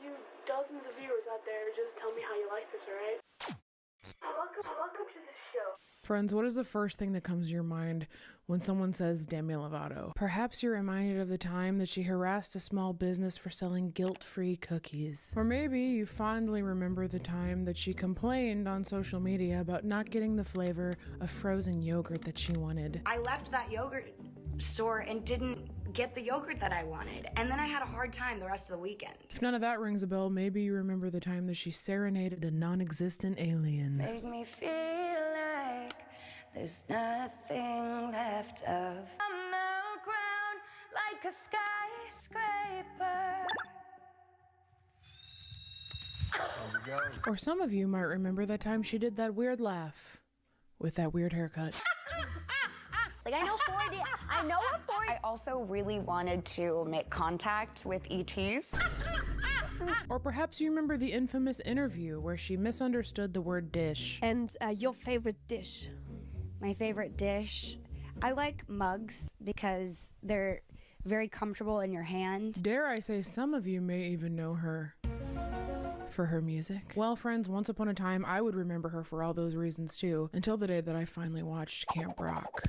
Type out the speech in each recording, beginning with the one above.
you dozens of viewers out there, just tell me how you like this, alright? Welcome to the show. Friends, what is the first thing that comes to your mind when someone says Demi Lovato? Perhaps you're reminded of the time that she harassed a small business for selling guilt-free cookies. Or maybe you fondly remember the time that she complained on social media about not getting the flavor of frozen yogurt that she wanted. I left that yogurt store and didn't get the yogurt that I wanted, and then I had a hard time the rest of the weekend. If none of that rings a bell, maybe you remember the time that she serenaded a non-existent alien. Make me feel like there's nothing left of on the ground, like a skyscraper. There we go. Or some of you might remember that time she did that weird laugh with that weird haircut. Like, I know 4D. I know what 4D. I also really wanted to make contact with ETs. Or perhaps you remember the infamous interview where she misunderstood the word dish. And your favorite dish? My favorite dish? I like mugs because they're very comfortable in your hand. Dare I say some of you may even know her for her music. Well, friends, once upon a time, I would remember her for all those reasons too, until the day that I finally watched Camp Rock.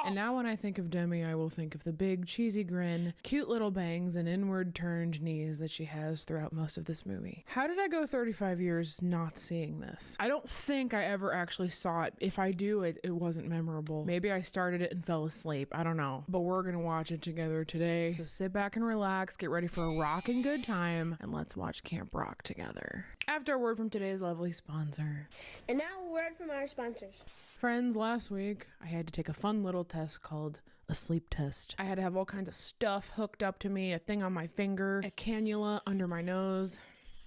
And now when I think of Demi, I will think of the big cheesy grin, cute little bangs, and inward turned knees that she has throughout most of this movie. How did I go 35 years not seeing this? I don't think I ever actually saw it. If I do, it wasn't memorable. Maybe I started it and fell asleep. I don't know. But we're gonna watch it together today. So sit back and relax, get ready for a rockin' good time, and let's watch Camp Rock together. After a word from today's lovely sponsor. And now a word from our sponsors. Friends, last week I had to take a fun little test called a sleep test. I had to have all kinds of stuff hooked up to me, a thing on my finger, a cannula under my nose.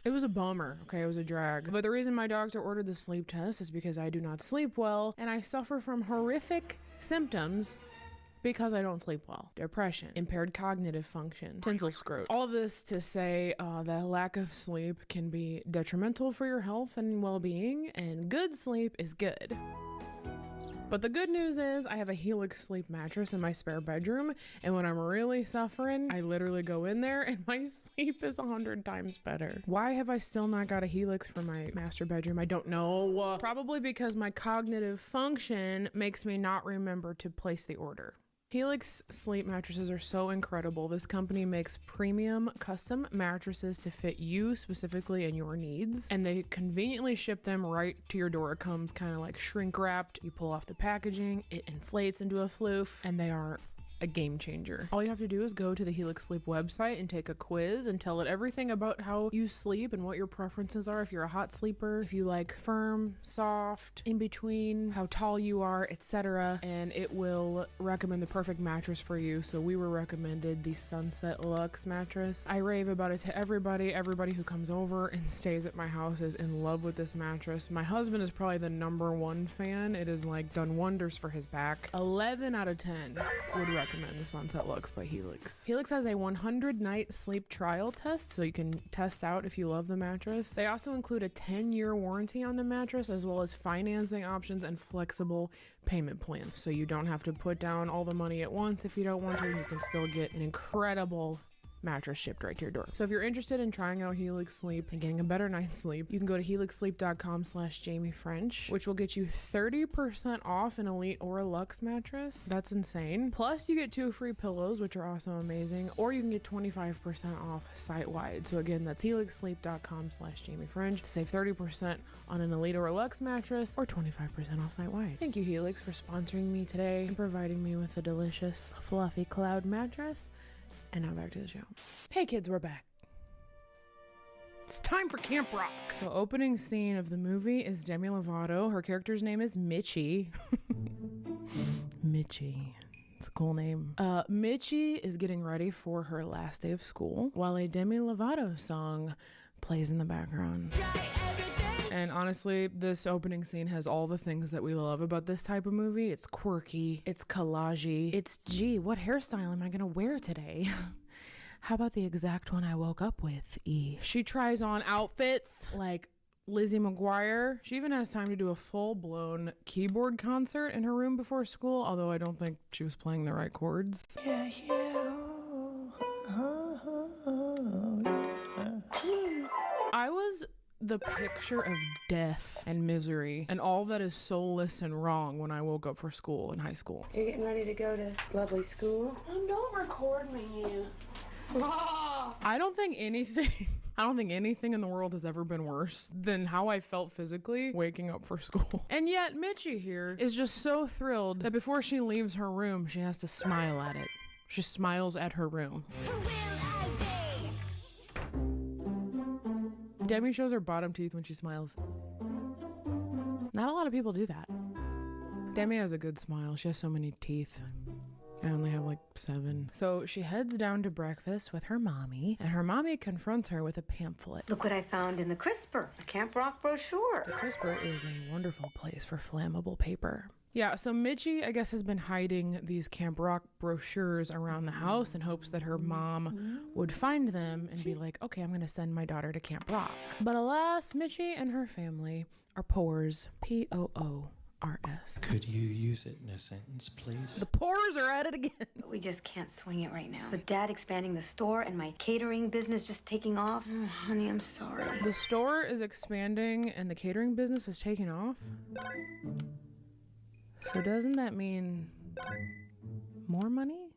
It was a bummer, okay, it was a drag. But the reason my doctor ordered the sleep test is because I do not sleep well and I suffer from horrific symptoms because I don't sleep well. Depression, impaired cognitive function, tinsel scrot. All of this to say that lack of sleep can be detrimental for your health and well-being, and good sleep is good. But the good news is I have a Helix sleep mattress in my spare bedroom, and when I'm really suffering, I literally go in there and my sleep is 100 times better. Why have I still not got a Helix for my master bedroom? I don't know. Probably because my cognitive function makes me not remember to place the order. Helix sleep mattresses are so incredible. This company makes premium custom mattresses to fit you specifically and your needs, and they conveniently ship them right to your door. It comes kind of like shrink wrapped. You pull off the packaging, it inflates into a floof, and they are a game changer. All you have to do is go to the Helix Sleep website and take a quiz and tell it everything about how you sleep and what your preferences are. If you're a hot sleeper, if you like firm, soft, in between, how tall you are, etc. And it will recommend the perfect mattress for you. So we were recommended the Sunset Luxe mattress. I rave about it to everybody. Everybody who comes over and stays at my house is in love with this mattress. My husband is probably the #1 fan. It has like done wonders for his back. 11 out of 10 would recommend the Sunset Luxe by Helix. Helix has a 100-night sleep trial test, so you can test out if you love the mattress. They also include a 10-year warranty on the mattress, as well as financing options and flexible payment plans. So you don't have to put down all the money at once if you don't want to, and you can still get an incredible mattress shipped right to your door. So if you're interested in trying out Helix Sleep and getting a better night's sleep, you can go to helixsleep.com/JamieFrench, which will get you 30% off an Elite or a Luxe mattress. That's insane. Plus you get 2 free pillows, which are also amazing, or you can get 25% off site-wide. So again, that's helixsleep.com/JamieFrench to save 30% on an Elite or a Luxe mattress, or 25% off site-wide. Thank you, Helix, for sponsoring me today and providing me with a delicious, fluffy cloud mattress. And now back to the show. Hey kids, we're back. It's time for Camp Rock. So opening scene of the movie is Demi Lovato. Her character's name is Mitchie. Mitchie. It's a cool name. Mitchie is getting ready for her last day of school while a Demi Lovato song plays in the background. And honestly, this opening scene has all the things that we love about this type of movie. It's quirky, it's collagey, it's, gee, what hairstyle am I gonna wear today? How about the exact one I woke up with, E? She tries on outfits like Lizzie McGuire. She even has time to do a full-blown keyboard concert in her room before school, although I don't think she was playing the right chords. Yeah. I was the picture of death and misery and all that is soulless and wrong when I woke up for school in high school. You're getting ready to go to lovely school? Don't record me. I don't think anything in the world has ever been worse than how I felt physically waking up for school. And yet Mitchie here is just so thrilled that before she leaves her room, she has to smile at it. She smiles at her room. Demi shows her bottom teeth when she smiles. Not a lot of people do that. Demi has a good smile. She has so many teeth. I only have like 7. So she heads down to breakfast with her mommy, and her mommy confronts her with a pamphlet. Look what I found in the CRISPR, a Camp Rock brochure. The CRISPR is a wonderful place for flammable paper. Yeah, so Mitchie, I guess, has been hiding these Camp Rock brochures around the house in hopes that her mom would find them and be like, okay, I'm going to send my daughter to Camp Rock. But alas, Mitchie and her family are poors. P-O-O-R-S. Could you use it in a sentence, please? The poors are at it again. But we just can't swing it right now. With Dad expanding the store and my catering business just taking off. Oh, honey, I'm sorry. The store is expanding and the catering business is taking off? So doesn't that mean more money?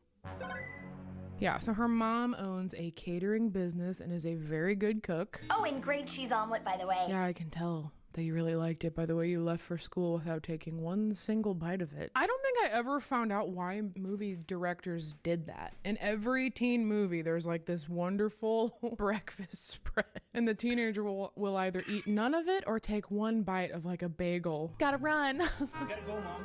Yeah, so her mom owns a catering business and is a very good cook. Oh, and great cheese omelet, by the way. Yeah, I can tell that you really liked it by the way you left for school without taking one single bite of it. I don't think I ever found out why movie directors did that. In every teen movie, there's like this wonderful breakfast spread. And the teenager will either eat none of it or take one bite of like a bagel. Gotta run. Gotta go, Mom.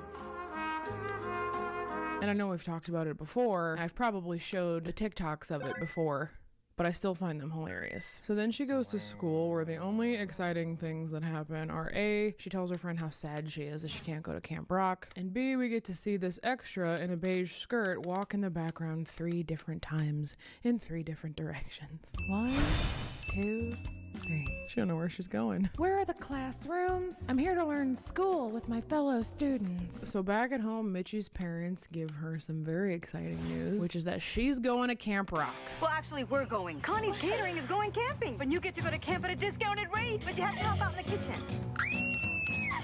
And I know we've talked about it before. I've probably showed the TikToks of it before, but I still find them hilarious. So then she goes to school where the only exciting things that happen are A, she tells her friend how sad she is that she can't go to Camp Rock, and B, we get to see this extra in a beige skirt walk in the background 3 different times in 3 different directions. 1, 2, 3. She don't know where she's going. Where are the classrooms? I'm here to learn school with my fellow students. So back at home, Mitchie's parents give her some very exciting news, which is that she's going to Camp Rock. Well, actually, we're going. Connie's catering is going camping. But you get to go to camp at a discounted rate, but you have to help out in the kitchen.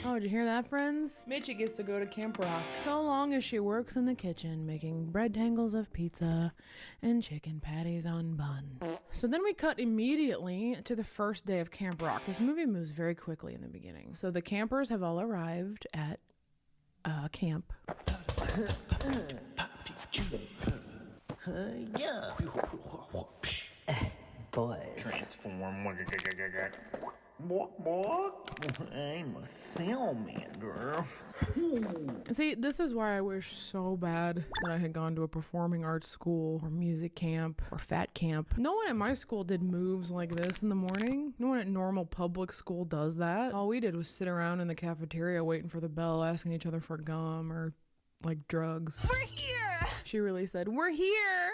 Oh, did you hear that, friends? Mitchie gets to go to Camp Rock so long as she works in the kitchen making bread tangles of pizza and chicken patties on bun. So then we cut immediately to the first day of Camp Rock. This movie moves very quickly in the beginning. So the campers have all arrived at camp. Boys. Transform. I'm a salamander. See, this is why I wish so bad that I had gone to a performing arts school or music camp or fat camp. No one at my school did moves like this in the morning. No one at normal public school does that. All we did was sit around in the cafeteria waiting for the bell, asking each other for gum or like drugs. We're here! She really said, "We're here!"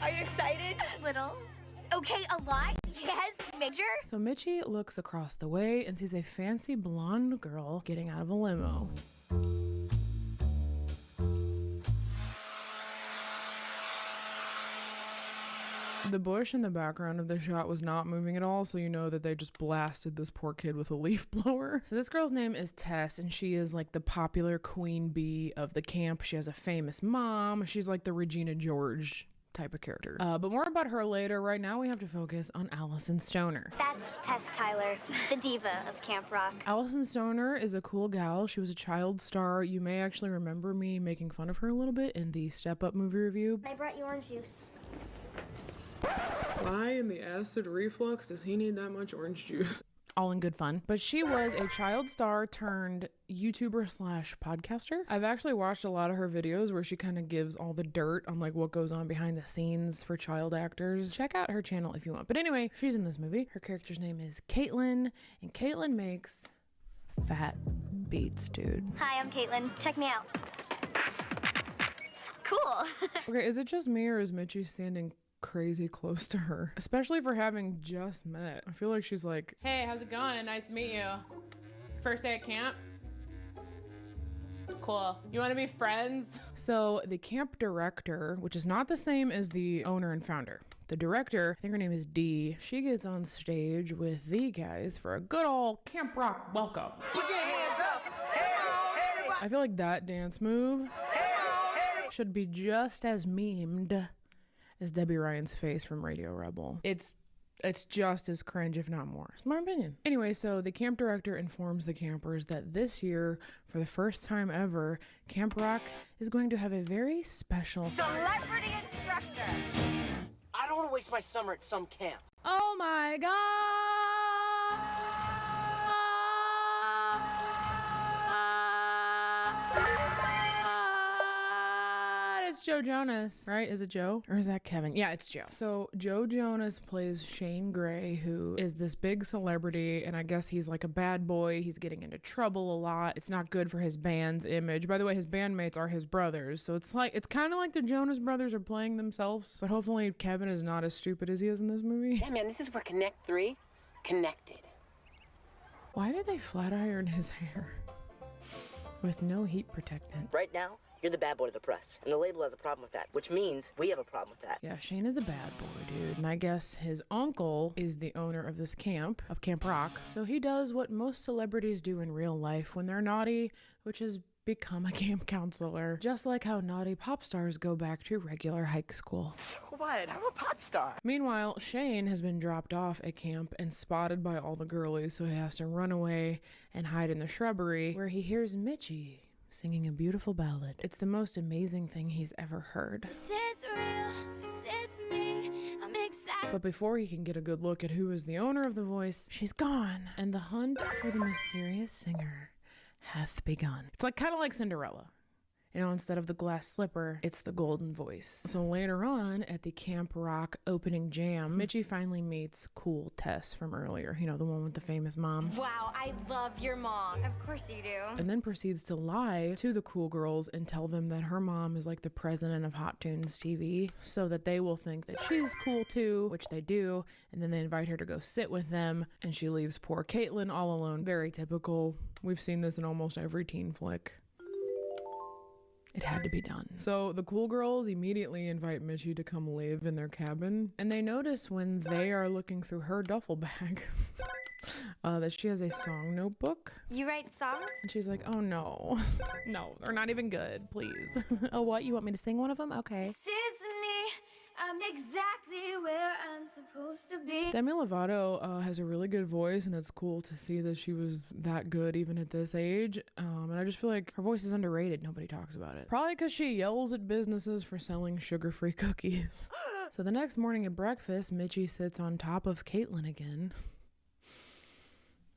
Are you excited? Little. Okay, a lot? Yes, major? So Mitchie looks across the way and sees a fancy blonde girl getting out of a limo. The bush in the background of the shot was not moving at all, so you know that they just blasted this poor kid with a leaf blower. So this girl's name is Tess, and she is like the popular queen bee of the camp. She has a famous mom. She's like the Regina George type of character. But more about her later. Right now we have to focus on Allison Stoner. That's Tess Tyler, the diva of Camp Rock. Allison Stoner is a cool gal. She was a child star. You may actually remember me making fun of her a little bit in the Step Up movie review. I brought you orange juice. Why in the acid reflux does he need that much orange juice? All in good fun. But she was a child star turned YouTuber slash podcaster. I've actually watched a lot of her videos where she kind of gives all the dirt on like what goes on behind the scenes for child actors. Check out her channel if you want. But anyway, she's in this movie. Her character's name is Caitlin, and Caitlin makes fat beats, dude. Hi, I'm Caitlin. Check me out. Cool. Okay, is it just me or is Mitchie standing crazy close to her, especially for having just met? I feel like she's like, hey, how's it going? Nice to meet you. First day at camp? Cool. You want to be friends? So the camp director, which is not the same as the owner and founder. The director, I think her name is Dee, she gets on stage with the guys for a good old Camp Rock welcome. Put your hands up. Hey, everybody. I feel like that dance move should be just as memed as Debbie Ryan's face from Radio Rebel. It's just as cringe, if not more. It's my opinion. Anyway, so the camp director informs the campers that this year, for the first time ever, Camp Rock is going to have a very special Celebrity instructor. I don't want to waste my summer at some camp. Oh my God! It's Joe Jonas, right? Is it Joe? Or is that Kevin? Yeah, it's Joe. So Joe Jonas plays Shane Gray, who is this big celebrity, and I guess he's like a bad boy. He's getting into trouble a lot. It's not good for his band's image. By the way, his bandmates are his brothers, so it's kind of like the Jonas brothers are playing themselves, but hopefully Kevin is not as stupid as he is in this movie. Yeah, man, this is where Connect 3 connected. Why did they flat iron his hair with no heat protectant? Right now, you're the bad boy to the press, and the label has a problem with that, which means we have a problem with that. Yeah, Shane is a bad boy, dude, and I guess his uncle is the owner of this camp, of Camp Rock, so he does what most celebrities do in real life when they're naughty, which is become a camp counselor, just like how naughty pop stars go back to regular high school. So what? I'm a pop star. Meanwhile, Shane has been dropped off at camp and spotted by all the girlies, so he has to run away and hide in the shrubbery, where he hears Mitchie singing a beautiful ballad. It's the most amazing thing he's ever heard. This is real. This is me. I'm excited. But before he can get a good look at who is the owner of the voice, she's gone, and the hunt for the mysterious singer hath begun. It's kind of like Cinderella. You know, instead of the glass slipper, it's the golden voice. So later on, at the Camp Rock opening jam, Mitchie finally meets cool Tess from earlier. You know, the one with the famous mom. Wow, I love your mom. Of course you do. And then proceeds to lie to the cool girls and tell them that her mom is like the president of Hot Tunes TV, so that they will think that she's cool too, which they do. And then they invite her to go sit with them, and she leaves poor Caitlin all alone. Very typical. We've seen this in almost every teen flick. It had to be done. So the cool girls immediately invite Mitchie to come live in their cabin, and they notice when they are looking through her duffel bag that she has a song notebook. You write songs? And she's like, oh no, no, they're not even good, please. Oh, what? You want me to sing one of them? Okay. Sydney, I'm exactly where I'm supposed to be. Demi Lovato has a really good voice, and it's cool to see that she was that good even at this age. And I just feel like her voice is underrated. Nobody talks about it. Probably because she yells at businesses for selling sugar-free cookies. So the next morning at breakfast, Mitchie sits on top of Caitlin again.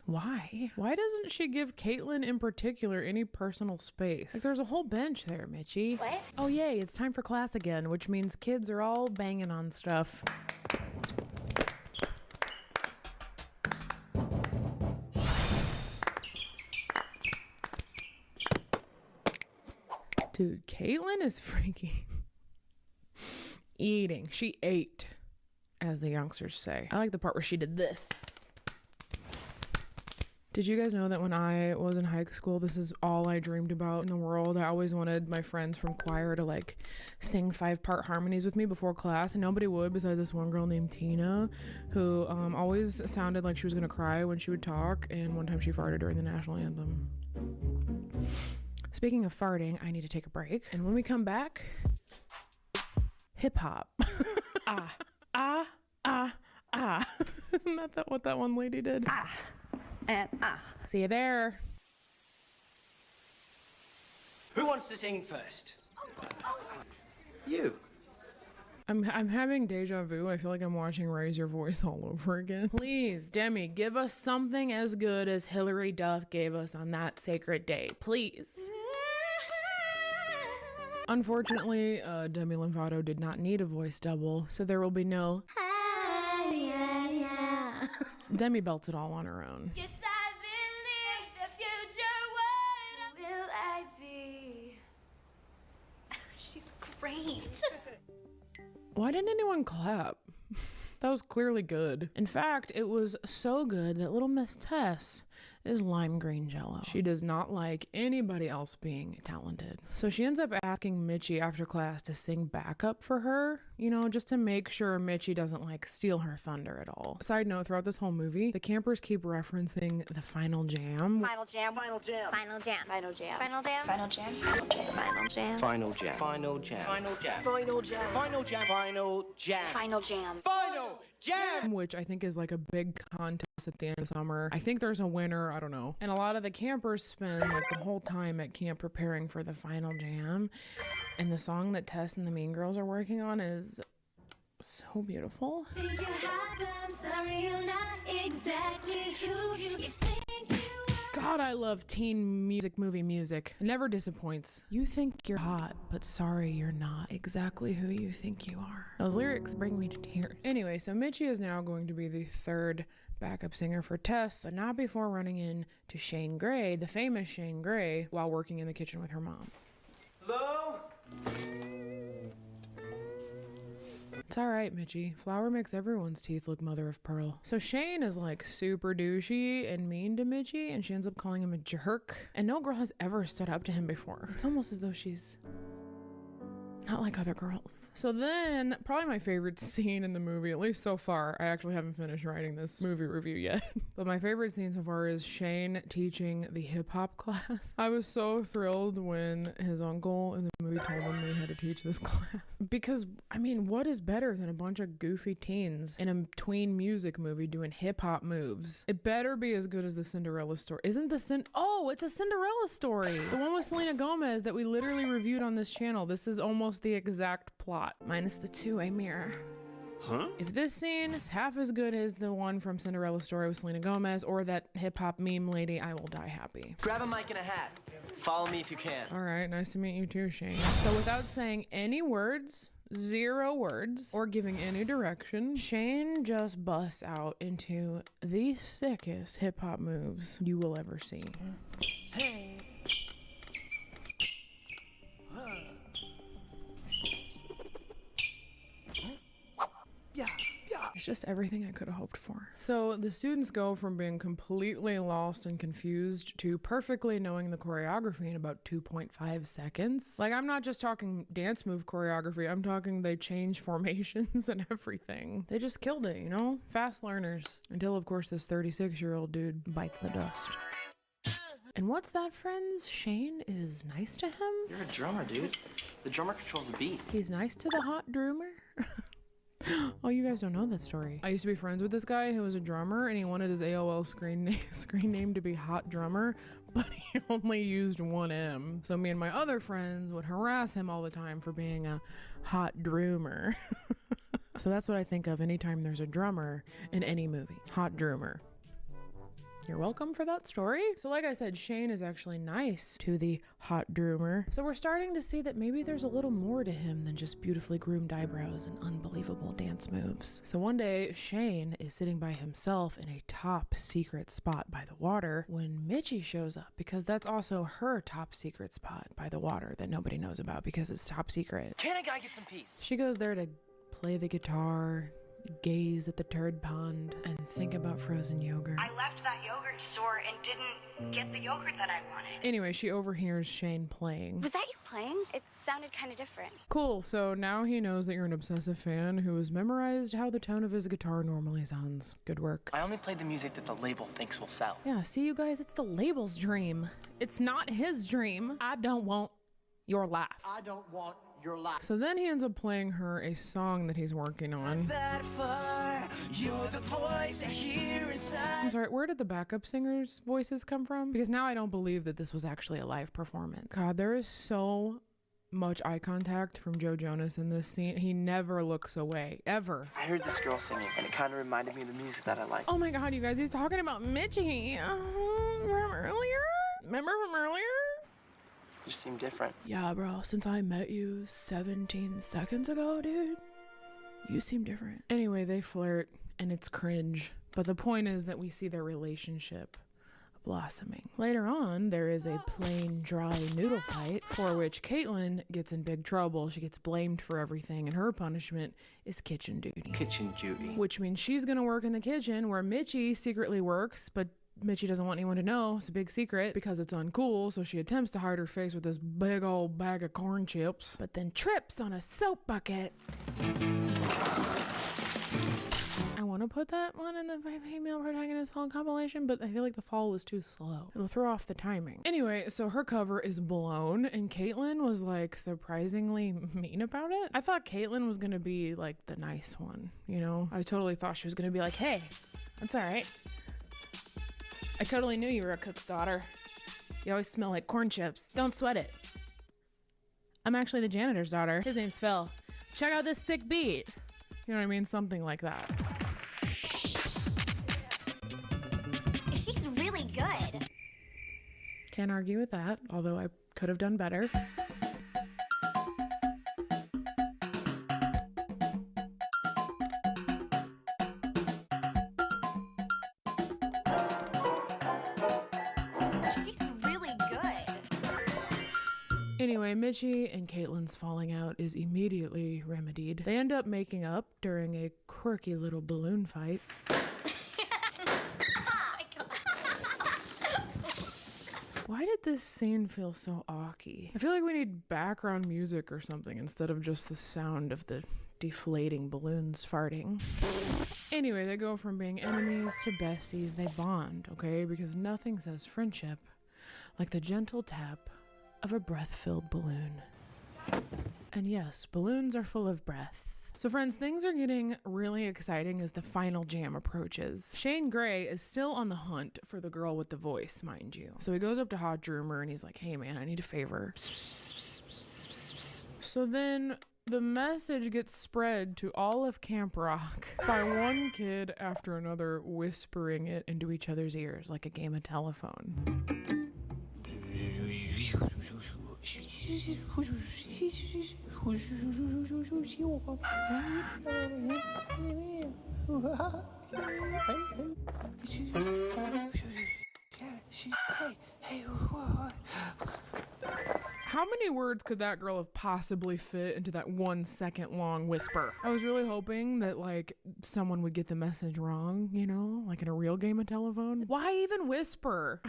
Why? Why doesn't she give Caitlin in particular any personal space? There's a whole bench there, Mitchie. What? Oh yay, it's time for class again, which means kids are all banging on stuff. Dude, Caitlin is freaking eating. She ate, as the youngsters say. I like the part where she did this. Did you guys know that when I was in high school, this is all I dreamed about in the world? I always wanted my friends from choir to sing 5-part harmonies with me before class, and nobody would besides this one girl named Tina, who always sounded like she was gonna cry when she would talk, and one time she farted during the national anthem. Speaking of farting, I need to take a break, and when we come back, hip hop. Isn't that what that one lady did? And See you there. Who wants to sing first? You. I'm having deja vu. I feel like I'm watching Raise Your Voice all over again. Please, Demi, give us something as good as Hilary Duff gave us on that sacred day. Please. Unfortunately, Demi Lovato did not need a voice double, so there will be no Demi belts it all on her own. Yes, I believe the future. What will I be? She's great. Why didn't anyone clap? That was clearly good. In fact, it was so good that little Miss Tess is lime green jello. She does not like anybody else being talented. So she ends up asking Mitchie after class to sing backup for her, you know, just to make sure Mitchie doesn't like steal her thunder at all. Side note, throughout this whole movie, the campers keep referencing the final jam. Final jam. Final jam. Final jam. Final jam. Final jam. Final jam. Final jam. Final jam. Final jam. Final jam. Final jam. Final jam. Final jam. Final jam. Final jam. Final jam. Which I think is like a big contest at the end of summer. I think there's a winner, I don't know. And a lot of the campers spend like the whole time at camp preparing for the final jam. And the song that Tess and the Mean Girls are working on is so beautiful. Think you're hot, but I'm sorry you're not exactly who you think you are. God, I love teen movie music. It never disappoints. You think you're hot, but sorry you're not exactly who you think you are. Those lyrics bring me to tears. Anyway, so Mitchie is now going to be the third backup singer for Tess, but not before running into Shane Gray, the famous Shane Gray, while working in the kitchen with her mom. Hello? It's all right, Mitchie. Flour makes everyone's teeth look mother of pearl. So Shane is like super douchey and mean to Mitchie, and she ends up calling him a jerk. And no girl has ever stood up to him before. It's almost as though she's not like other girls. So then, probably my favorite scene in the movie, at least so far, I actually haven't finished writing this movie review yet, but my favorite scene so far is Shane teaching the hip-hop class. I was so thrilled when his uncle in the movie told him they had to teach this class. Because, I mean, what is better than a bunch of goofy teens in a tween music movie doing hip-hop moves? It better be as good as the Cinderella story. Isn't the Oh, it's a Cinderella story! The one with Selena Gomez that we literally reviewed on this channel. This is almost the exact plot, minus the two-way mirror. Huh? If this scene is half as good as the one from Cinderella story with Selena Gomez or that hip-hop meme lady, I will die happy. Grab a mic and a hat. Follow me if you can. All right, nice to meet you too, Shane. So without saying any words, 0 words, or giving any direction, Shane just busts out into the sickest hip-hop moves you will ever see. Hey. It's just everything I could have hoped for. So the students go from being completely lost and confused to perfectly knowing the choreography in about 2.5 seconds. Like, I'm not just talking dance move choreography, I'm talking they change formations and everything. They just killed it, you know? Fast learners. Until, of course, this 36-year-old dude bites the dust. And what's that, friends? Shane is nice to him? You're a drummer, dude. The drummer controls the beat. He's nice to the hot drummer? Oh, you guys don't know that story. I used to be friends with this guy who was a drummer, and he wanted his AOL screen name to be Hot Drummer, but he only used one M. So me and my other friends would harass him all the time for being a hot drummer. So that's what I think of anytime there's a drummer in any movie. Hot drummer. You're welcome for that story. So like I said, Shane is actually nice to the hot drummer. So we're starting to see that maybe there's a little more to him than just beautifully groomed eyebrows and unbelievable dance moves. So one day, Shane is sitting by himself in a top secret spot by the water when Mitchie shows up, because that's also her top secret spot by the water that nobody knows about because it's top secret. Can a guy get some peace? She goes there to play the guitar, gaze at the turd pond, and think about frozen yogurt. I left that yogurt store and didn't get the yogurt that I wanted. Anyway, she overhears Shane playing. Was that you playing? It sounded kind of different. Cool, so now he knows that you're an obsessive fan who has memorized how the tone of his guitar normally sounds. Good work. I only played the music that the label thinks will sell. Yeah, see you guys, it's the label's dream. It's not his dream. I don't want your laugh. I don't want your life. So then he ends up playing her a song that he's working on. That far, you're the voice I hear inside. I'm sorry, where did the backup singers' voices come from? Because now I don't believe that this was actually a live performance. God, there is so much eye contact from Joe Jonas in this scene. He never looks away, ever. I heard this girl singing, and it kind of reminded me of the music that I like. Oh my God, you guys, he's talking about Mitchie from earlier? Remember from earlier? You just seem different. Yeah, bro, since I met you 17 seconds ago, dude, you seem different. Anyway, they flirt, and it's cringe. But the point is that we see their relationship blossoming. Later on, there is a plain, dry noodle fight for which Caitlin gets in big trouble. She gets blamed for everything, and her punishment is kitchen duty. Kitchen duty. Which means she's gonna work in the kitchen where Mitchie secretly works, but Mitchie doesn't want anyone to know. It's a big secret because it's uncool, so she attempts to hide her face with this big old bag of corn chips, but then trips on a soap bucket. I want to put that one in the female protagonist fall compilation, but I feel like the fall was too slow. It'll throw off the timing. Anyway, so her cover is blown, and Caitlyn was like surprisingly mean about it. I thought Caitlyn was gonna be like the nice one, you know? I totally thought she was gonna be like, hey, that's all right. I totally knew you were a cook's daughter. You always smell like corn chips. Don't sweat it. I'm actually the janitor's daughter. His name's Phil. Check out this sick beat. You know what I mean? Something like that. She's really good. Can't argue with that, although I could have done better. She's really good. Anyway, Mitchie and Caitlyn's falling out is immediately remedied. They end up making up during a quirky little balloon fight. Why did this scene feel so awky? I feel like we need background music or something instead of just the sound of the deflating balloons farting. Anyway, they go from being enemies to besties. They bond, okay? Because nothing says friendship like the gentle tap of a breath-filled balloon. And yes, balloons are full of breath. So friends, things are getting really exciting as the final jam approaches. Shane Gray is still on the hunt for the girl with the voice, mind you. So he goes up to Hot Droomer and he's like, hey man, I need a favor. So then the message gets spread to all of Camp Rock by one kid after another whispering it into each other's ears like a game of telephone. How many words could that girl have possibly fit into that 1 second long whisper? I was really hoping that like someone would get the message wrong, you know, like in a real game of telephone. Why even whisper?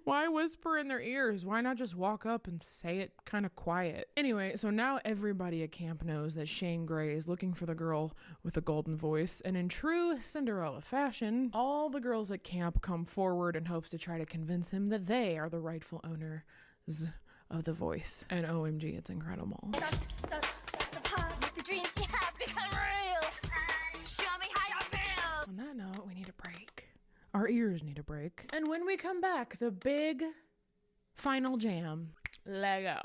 Why whisper in their ears? Why not just walk up and say it kind of quiet? Anyway, so now everybody at camp knows that Shane Gray is looking for the girl with the golden voice, and in true Cinderella fashion, all the girls at camp come forward in hopes to try to convince him that they are the rightful owners of the voice. And OMG, it's incredible. The dreams you have become real. Show me how you feel. On that note, we need a break. Our ears need a break. And when we come back, the big final jam. Let go.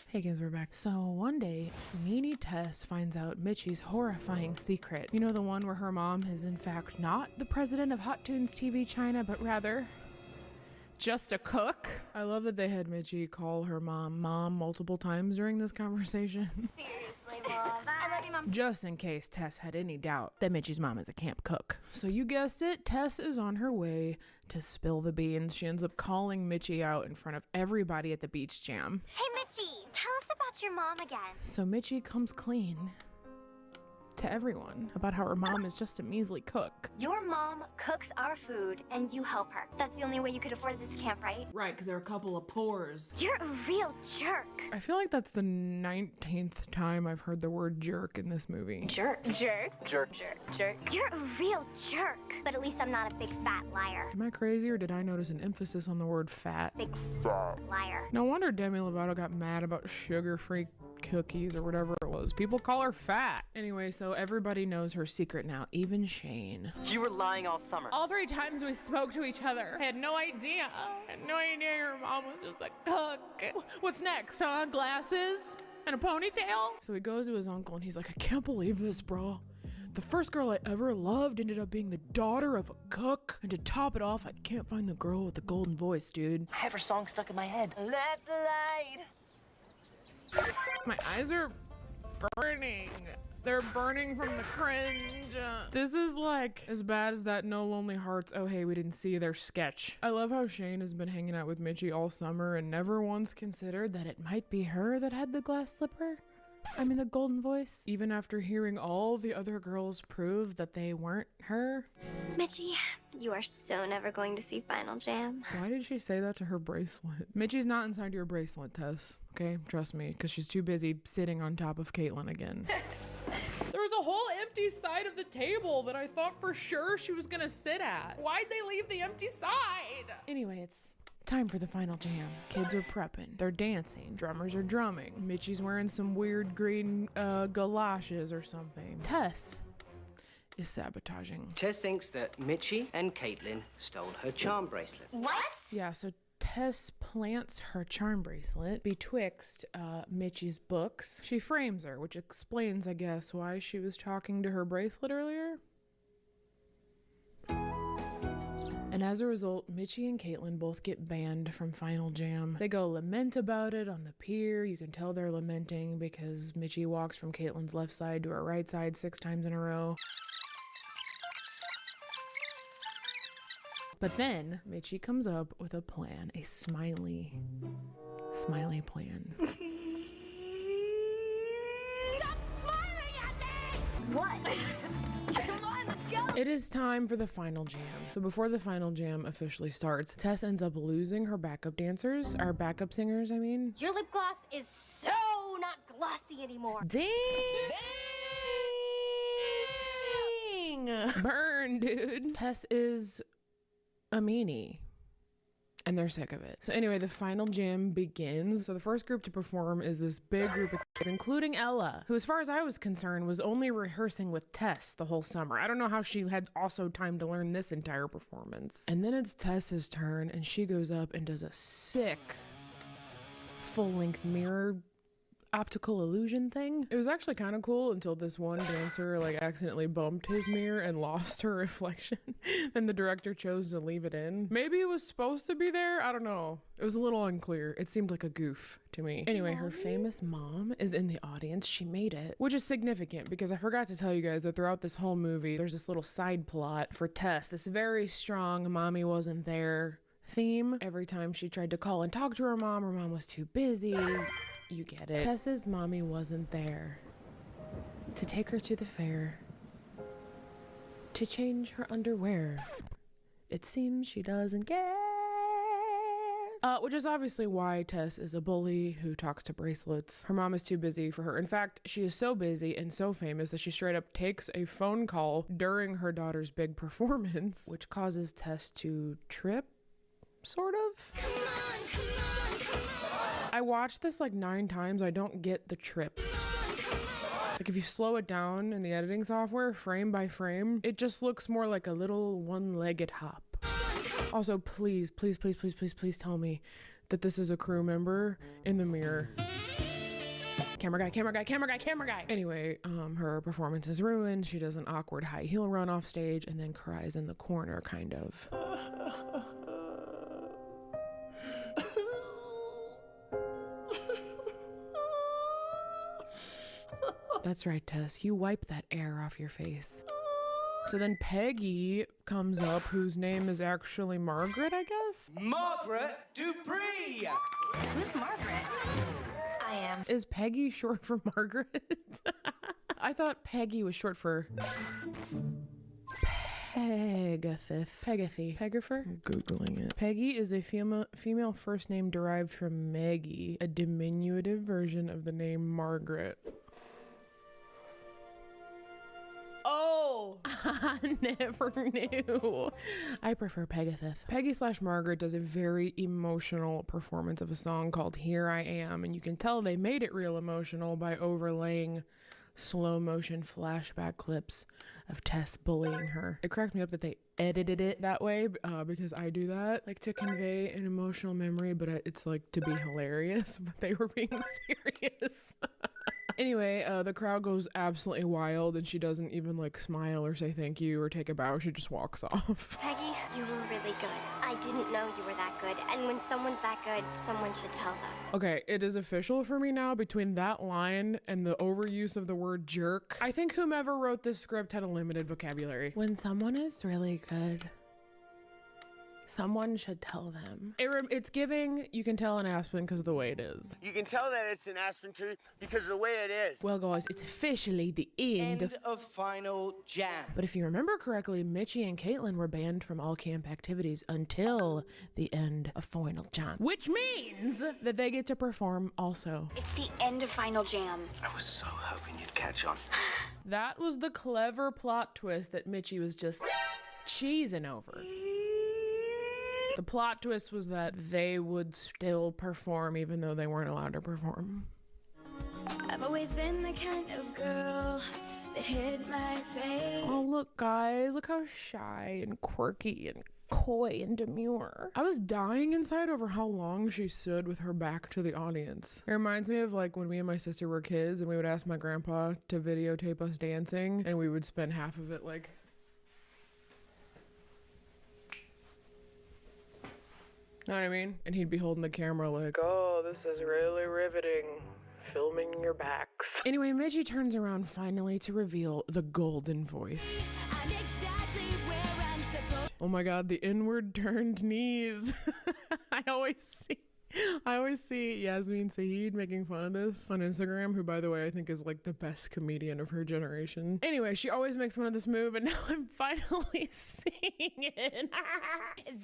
Hey guys, we're back. So one day, meanie Tess finds out Mitchie's horrifying secret. You know, the one where her mom is in fact not the president of Hot Tunes TV China, but rather just a cook? I love that they had Mitchie call her mom multiple times during this conversation. Seriously, Mom. I love you, Mom. Just in case Tess had any doubt that Mitchie's mom is a camp cook. So you guessed it, Tess is on her way to spill the beans. She ends up calling Mitchie out in front of everybody at the beach jam. Hey, Mitchie, tell us about your mom again. So Mitchie comes clean to everyone about how her mom is just a measly cook. Your mom cooks our food and you help her. That's the only way you could afford this camp, right? Right, because there are a couple of pores. You're a real jerk. I feel like that's the 19th time I've heard the word jerk in this movie. Jerk. You're a real jerk. But at least I'm not a big fat liar. Am I crazy or did I notice an emphasis on the word fat? Big fat liar. No wonder Demi Lovato got mad about sugar-free cookies or whatever it was. People call her fat. Anyway, so everybody knows her secret now, even Shane. You were lying all summer. All 3 times we spoke to each other, I had no idea. I had no idea your mom was just a cook. What's next, huh? Glasses and a ponytail? So he goes to his uncle and he's like, I can't believe this, bro. The first girl I ever loved ended up being the daughter of a cook. And to top it off, I can't find the girl with the golden voice, dude. I have her song stuck in my head. Let the light. My eyes are burning. They're burning from the cringe. This is like as bad as that No Lonely Hearts, oh hey, we didn't see their sketch. I love how Shane has been hanging out with Mitchie all summer and never once considered that it might be her that had the glass slipper. I mean, the golden voice. Even after hearing all the other girls prove that they weren't her. Mitchie, you are so never going to see Final Jam. Why did she say that to her bracelet? Mitchie's not inside your bracelet, Tess. Okay, trust me, because she's too busy sitting on top of Caitlin again. There was a whole empty side of the table that I thought for sure she was gonna sit at. Why'd they leave the empty side? Anyway, it's time for the final jam. Kids are prepping. They're dancing. Drummers are drumming. Mitchie's wearing some weird green galoshes or something. Tess is sabotaging. Tess thinks that Mitchie and Caitlin stole her charm bracelet. What? Yeah, so Tess plants her charm bracelet betwixt Mitchie's books. She frames her, which explains, I guess, why she was talking to her bracelet earlier. And as a result, Mitchie and Caitlin both get banned from Final Jam. They go lament about it on the pier. You can tell they're lamenting because Mitchie walks from Caitlin's left side to her right side 6 times in a row. But then Mitchie comes up with a plan, a smiley plan. Stop smiling at me! What? Come on, let's go! It is time for the final jam. So before the final jam officially starts, Tess ends up losing her backup dancers, our backup singers, I mean. Your lip gloss is so not glossy anymore. Dang! Burn, dude. Tess is a meanie. And they're sick of it. So anyway, the final jam begins. So the first group to perform is this big group of kids, including Ella, who, as far as I was concerned, was only rehearsing with Tess the whole summer. I don't know how she had also time to learn this entire performance. And then it's Tess's turn, and she goes up and does a sick full-length mirror optical illusion thing. It was actually kind of cool until this one dancer like accidentally bumped his mirror and lost her reflection. And the director chose to leave it in. Maybe it was supposed to be there. I don't know. It was a little unclear. It seemed like a goof to me. Anyway, her famous mom is in the audience. She made it, which is significant because I forgot to tell you guys that throughout this whole movie, there's this little side plot for Tess, this very strong mommy wasn't there theme. Every time she tried to call and talk to her mom was too busy. You get it. Tess's mommy wasn't there to take her to the fair, to change her underwear. It seems she doesn't care. Which is obviously why Tess is a bully who talks to bracelets. Her mom is too busy for her. In fact, she is so busy and so famous that she straight up takes a phone call during her daughter's big performance, which causes Tess to trip, sort of. I watched this like 9 times. I don't get the trip. Like if you slow it down in the editing software, frame by frame, it just looks more like a little one-legged hop. Also, please, please, please, please, please, please tell me that this is a crew member in the mirror. Camera guy, camera guy, camera guy, camera guy. Anyway, her performance is ruined. She does an awkward high heel run off stage and then cries in the corner, kind of. That's right, Tess. You wipe that air off your face. So then Peggy comes up, whose name is actually Margaret, I guess? Margaret Dupree! Who's Margaret? I am. Is Peggy short for Margaret? I thought Peggy was short for Pegathy. Pegifer? I'm Googling it. Peggy is a female first name derived from Maggie, a diminutive version of the name Margaret. Oh, I never knew. I prefer Pegatheth. Peggy/Margaret does a very emotional performance of a song called Here I Am, and you can tell they made it real emotional by overlaying slow motion flashback clips of Tess bullying her. It cracked me up that they edited it that way because I do that, like to convey an emotional memory, but it's like to be hilarious, but they were being serious. Anyway, the crowd goes absolutely wild and she doesn't even like smile or say thank you or take a bow. She just walks off. Peggy, you were really good. I didn't know you were that good. And when someone's that good, someone should tell them. Okay, it is official for me now. Between that line and the overuse of the word jerk, I think whomever wrote this script had a limited vocabulary. When someone is really good, Someone should tell them. It's giving, you can tell an aspen because of the way it is. You can tell that it's an aspen tree because of the way it is. Well, guys, it's officially the end of Final Jam. But if you remember correctly, Mitchie and Caitlin were banned from all camp activities until the end of Final Jam, which means that they get to perform also. It's the end of Final Jam. I was so hoping you'd catch on. That was the clever plot twist that Mitchie was just cheesing over. The plot twist was that they would still perform even though they weren't allowed to perform. I've always been the kind of girl that hid my face. Oh, look, guys, look how shy and quirky and coy and demure. I was dying inside over how long she stood with her back to the audience. It reminds me of like when me and my sister were kids and we would ask my grandpa to videotape us dancing and we would spend half of it like... Know what I mean? And he'd be holding the camera like, oh, this is really riveting. Filming your backs. Anyway, Mitchie turns around finally to reveal the golden voice. I'm exactly where I'm supposed. Oh my god, the inward turned knees. I always see Yasmin Saeed making fun of this on Instagram, who, by the way, I think is like the best comedian of her generation. Anyway, she always makes fun of this move, and now I'm finally seeing it.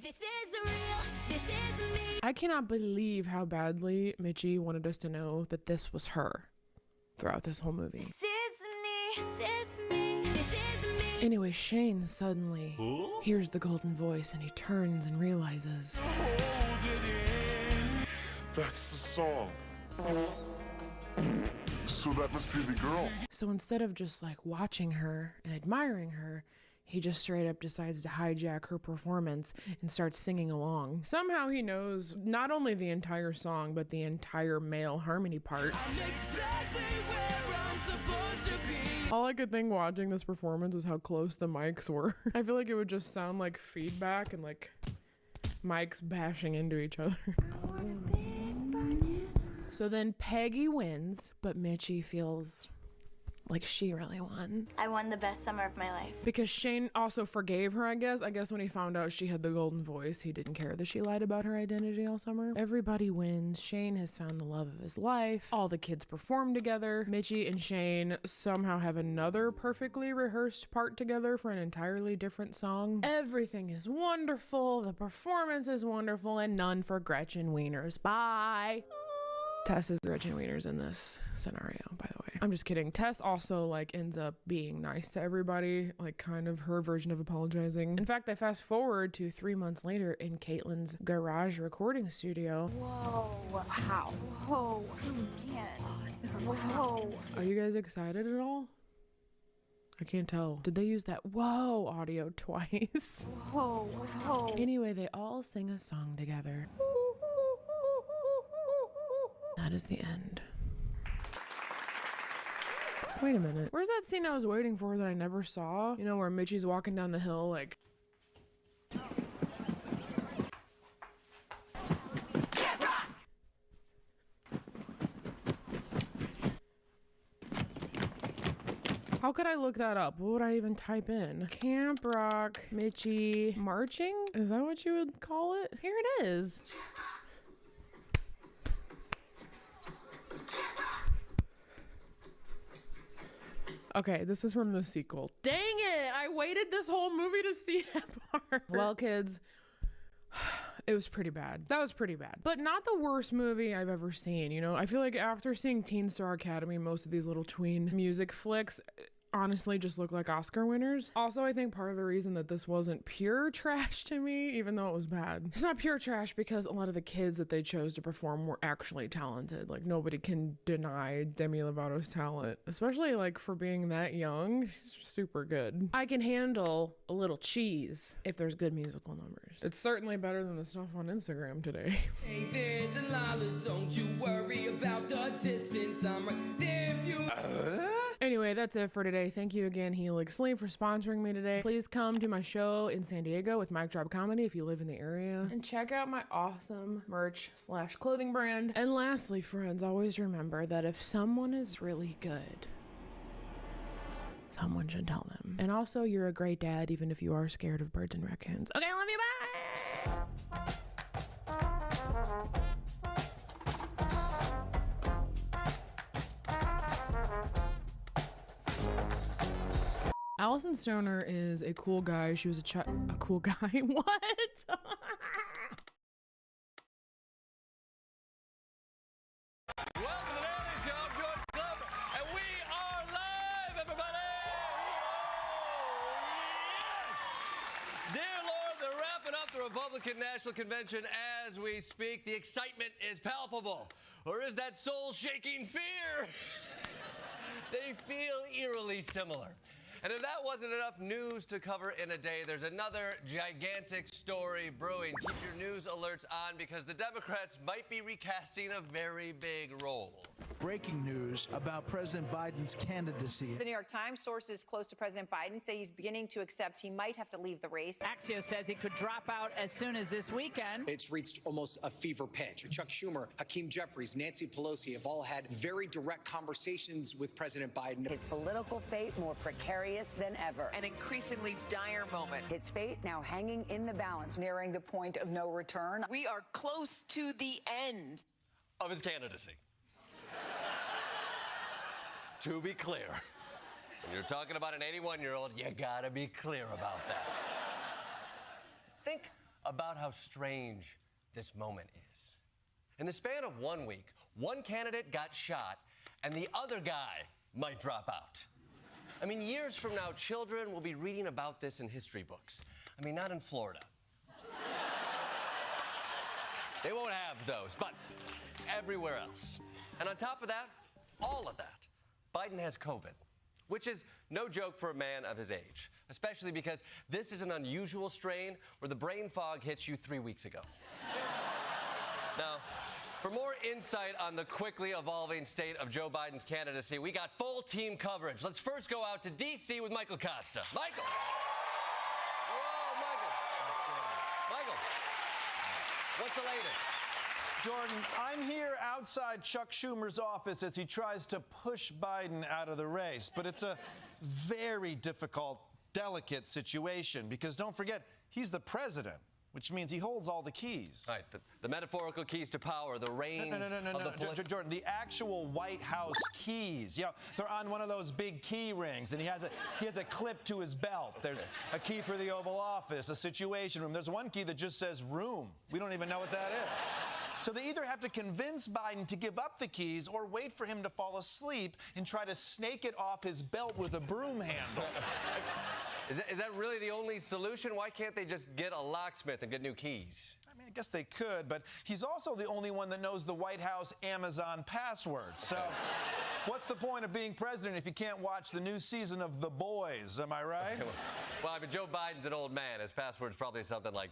This is real. This is me. I cannot believe how badly Mitchie wanted us to know that this was her throughout this whole movie. This is me. This is me. Anyway, Shane suddenly hears the golden voice, and he turns and realizes... That's the song. So that must be the girl. So instead of just like watching her and admiring her, he just straight up decides to hijack her performance and starts singing along. Somehow he knows not only the entire song, but the entire male harmony part. I'm exactly where I'm supposed to be. All I could think watching this performance was how close the mics were. I feel like it would just sound like feedback and like mics bashing into each other. So then Peggy wins, but Mitchie feels like she really won. I won the best summer of my life. Because Shane also forgave her, I guess. I guess when he found out she had the golden voice, he didn't care that she lied about her identity all summer. Everybody wins. Shane has found the love of his life. All the kids perform together. Mitchie and Shane somehow have another perfectly rehearsed part together for an entirely different song. Everything is wonderful. The performance is wonderful, and none for Gretchen Wieners. Bye. Tess is Gretchen Wieners in this scenario, by the way. I'm just kidding. Tess also like ends up being nice to everybody, like kind of her version of apologizing. In fact, I fast forward to 3 months later in Caitlin's garage recording studio. Whoa, wow. Whoa, man. Whoa. Are you guys excited at all? I can't tell. Did they use that whoa audio twice? Whoa, whoa. Anyway, they all sing a song together. That is the end. Wait a minute. Where's that scene I was waiting for that I never saw? You know, where Mitchie's walking down the hill like... How could I look that up? What would I even type in? Camp Rock, Mitchie, marching? Is that what you would call it? Here it is. Okay, this is from the sequel. Dang it! I waited this whole movie to see that part. Well, kids, it was pretty bad. That was pretty bad. But not the worst movie I've ever seen, you know? I feel like after seeing Teen Star Academy, most of these little tween music flicks honestly just look like Oscar winners. Also, I think part of the reason that this wasn't pure trash to me, even though it was bad, it's not pure trash because a lot of the kids that they chose to perform were actually talented. Like, nobody can deny Demi Lovato's talent, especially like for being that young. She's super good. I can handle a little cheese if there's good musical numbers. It's certainly better than the stuff on Instagram today. Hey there, Delilah, don't you worry about the distance. I'm right there if you... Anyway, that's it for today. Thank you again, Helix Sleep, for sponsoring me today. Please come to my show in San Diego with Mic Drop Comedy if you live in the area. And check out my awesome merch/clothing brand. And lastly, friends, always remember that if someone is really good, someone should tell them. And also, you're a great dad even if you are scared of birds and raccoons. Okay, I love you, bye! Allison Stoner is a cool guy. She was a cool guy. What? Welcome to the Daily Show. I'm George Glover, and we are live, everybody! Whoa, yes! Dear Lord, they're wrapping up the Republican National Convention as we speak. The excitement is palpable. Or is that soul-shaking fear? They feel eerily similar. And if that wasn't enough news to cover in a day, there's another gigantic story brewing. Keep your news alerts on because the Democrats might be recasting a very big role. Breaking news about President Biden's candidacy. The New York Times sources close to President Biden say he's beginning to accept he might have to leave the race. Axios says he could drop out as soon as this weekend. It's reached almost a fever pitch. Chuck Schumer, Hakeem Jeffries, Nancy Pelosi have all had very direct conversations with President Biden. His political fate more precarious than ever. An increasingly dire moment. His fate now hanging in the balance, nearing the point of no return. We are close to the end of his candidacy. To be clear, when you're talking about an 81-year-old, you gotta be clear about that. Think about how strange this moment is. In the span of 1 week, one candidate got shot, and the other guy might drop out. I mean, years from now, children will be reading about this in history books. I mean, not in Florida. They won't have those, but everywhere else. And on top of that, all of that, Biden has COVID, which is no joke for a man of his age, especially because this is an unusual strain where the brain fog hits you 3 weeks ago. Now, for more insight on the quickly evolving state of Joe Biden's candidacy, we got full team coverage. Let's first go out to D.C. with Michael Costa. Michael! Whoa, Michael! Michael, what's the latest? Jordan, I'm here outside Chuck Schumer's office as he tries to push Biden out of the race. But it's a very difficult, delicate situation because don't forget, he's the president, which means he holds all the keys. Right, the metaphorical keys to power, the reins No, Jordan, the actual White House keys. You know, they're on one of those big key rings, and he has a clip to his belt. There's a key for the Oval Office, a Situation Room. There's one key that just says room. We don't even know what that is. So they either have to convince Biden to give up the keys or wait for him to fall asleep and try to snake it off his belt with a broom handle. Is that really the only solution? Why can't they just get a locksmith and get new keys? I mean, I guess they could, but he's also the only one that knows the White House Amazon password. So what's the point of being president if you can't watch the new season of The Boys? Am I right? Well, I mean, Joe Biden's an old man. His password's probably something like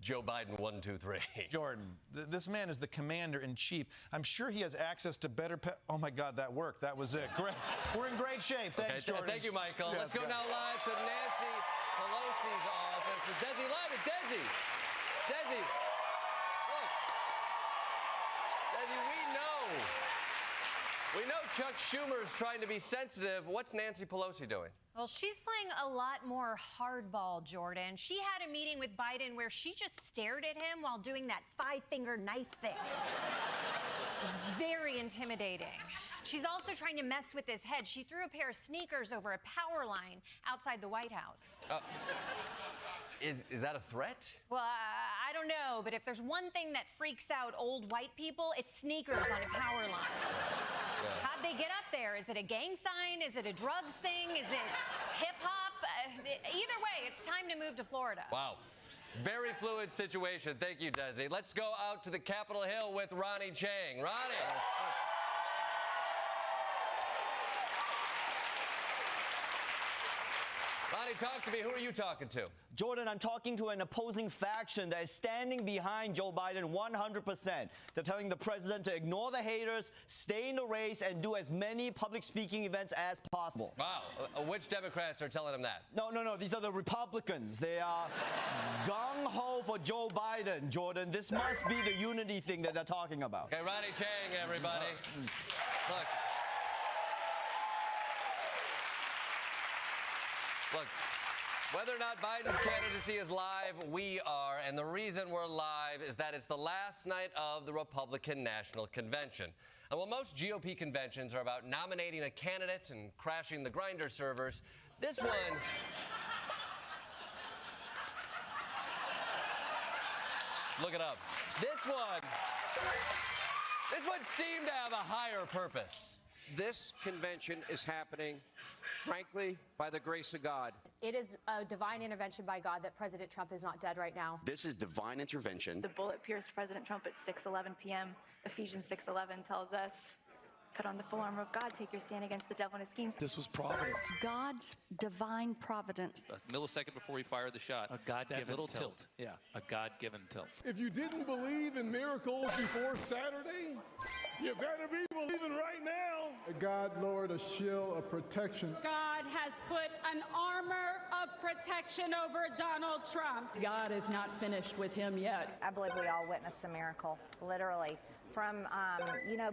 Joe Biden 1, 2, 3. Jordan, this man is the commander-in-chief. I'm sure he has access to better oh, my God, that worked. That was it. Great. We're in great shape. Thanks, Jordan. Thank you, Michael. Yes, Let's go now live to Nancy Pelosi's office. With Desi live at Desi. Desi, look. Desi, we know Chuck Schumer's trying to be sensitive. What's Nancy Pelosi doing? Well, she's playing a lot more hardball, Jordan. She had a meeting with Biden where she just stared at him while doing that five-finger knife thing. It's very intimidating. She's also trying to mess with his head. She threw a pair of sneakers over a power line outside the White House. Is that a threat? Well, I don't know, but if there's one thing that freaks out old white people, it's sneakers on a power line. Yeah. How'd they get up there? Is it a gang sign? Is it a drugs thing? Is it hip-hop? Either way, it's time to move to Florida. Wow. Very fluid situation. Thank you, Desi. Let's go out to the Capitol Hill with Ronnie Chang. Ronnie. Ronnie, talk to me. Who are you talking to? Jordan, I'm talking to an opposing faction that is standing behind Joe Biden 100%. They're telling the president to ignore the haters, stay in the race, and do as many public speaking events as possible. Wow. Which Democrats are telling him that? No. These are the Republicans. They are gung-ho for Joe Biden, Jordan. This must be the unity thing that they're talking about. Okay, Ronnie Chang, everybody. Look, whether or not Biden's candidacy is live, we are. And the reason we're live is that it's the last night of the Republican National Convention. And while most GOP conventions are about nominating a candidate and crashing the Grindr servers, This one... Look it up. This one seemed to have a higher purpose. This convention is happening, frankly, by the grace of God. It is a divine intervention by God that President Trump is not dead right now. This is divine intervention. The bullet pierced President Trump at 6:11 p.m. Ephesians 6:11 tells us, put on the full armor of God, take your stand against the devil and his schemes. This was providence. God's divine providence. A millisecond before he fired the shot. A God-given little tilt. Yeah, a God-given tilt. If you didn't believe in miracles before Saturday, you better be believing right now. God lowered a shield of protection. God has put an armor of protection over Donald Trump. God is not finished with him yet. I believe we all witnessed a miracle, literally. From,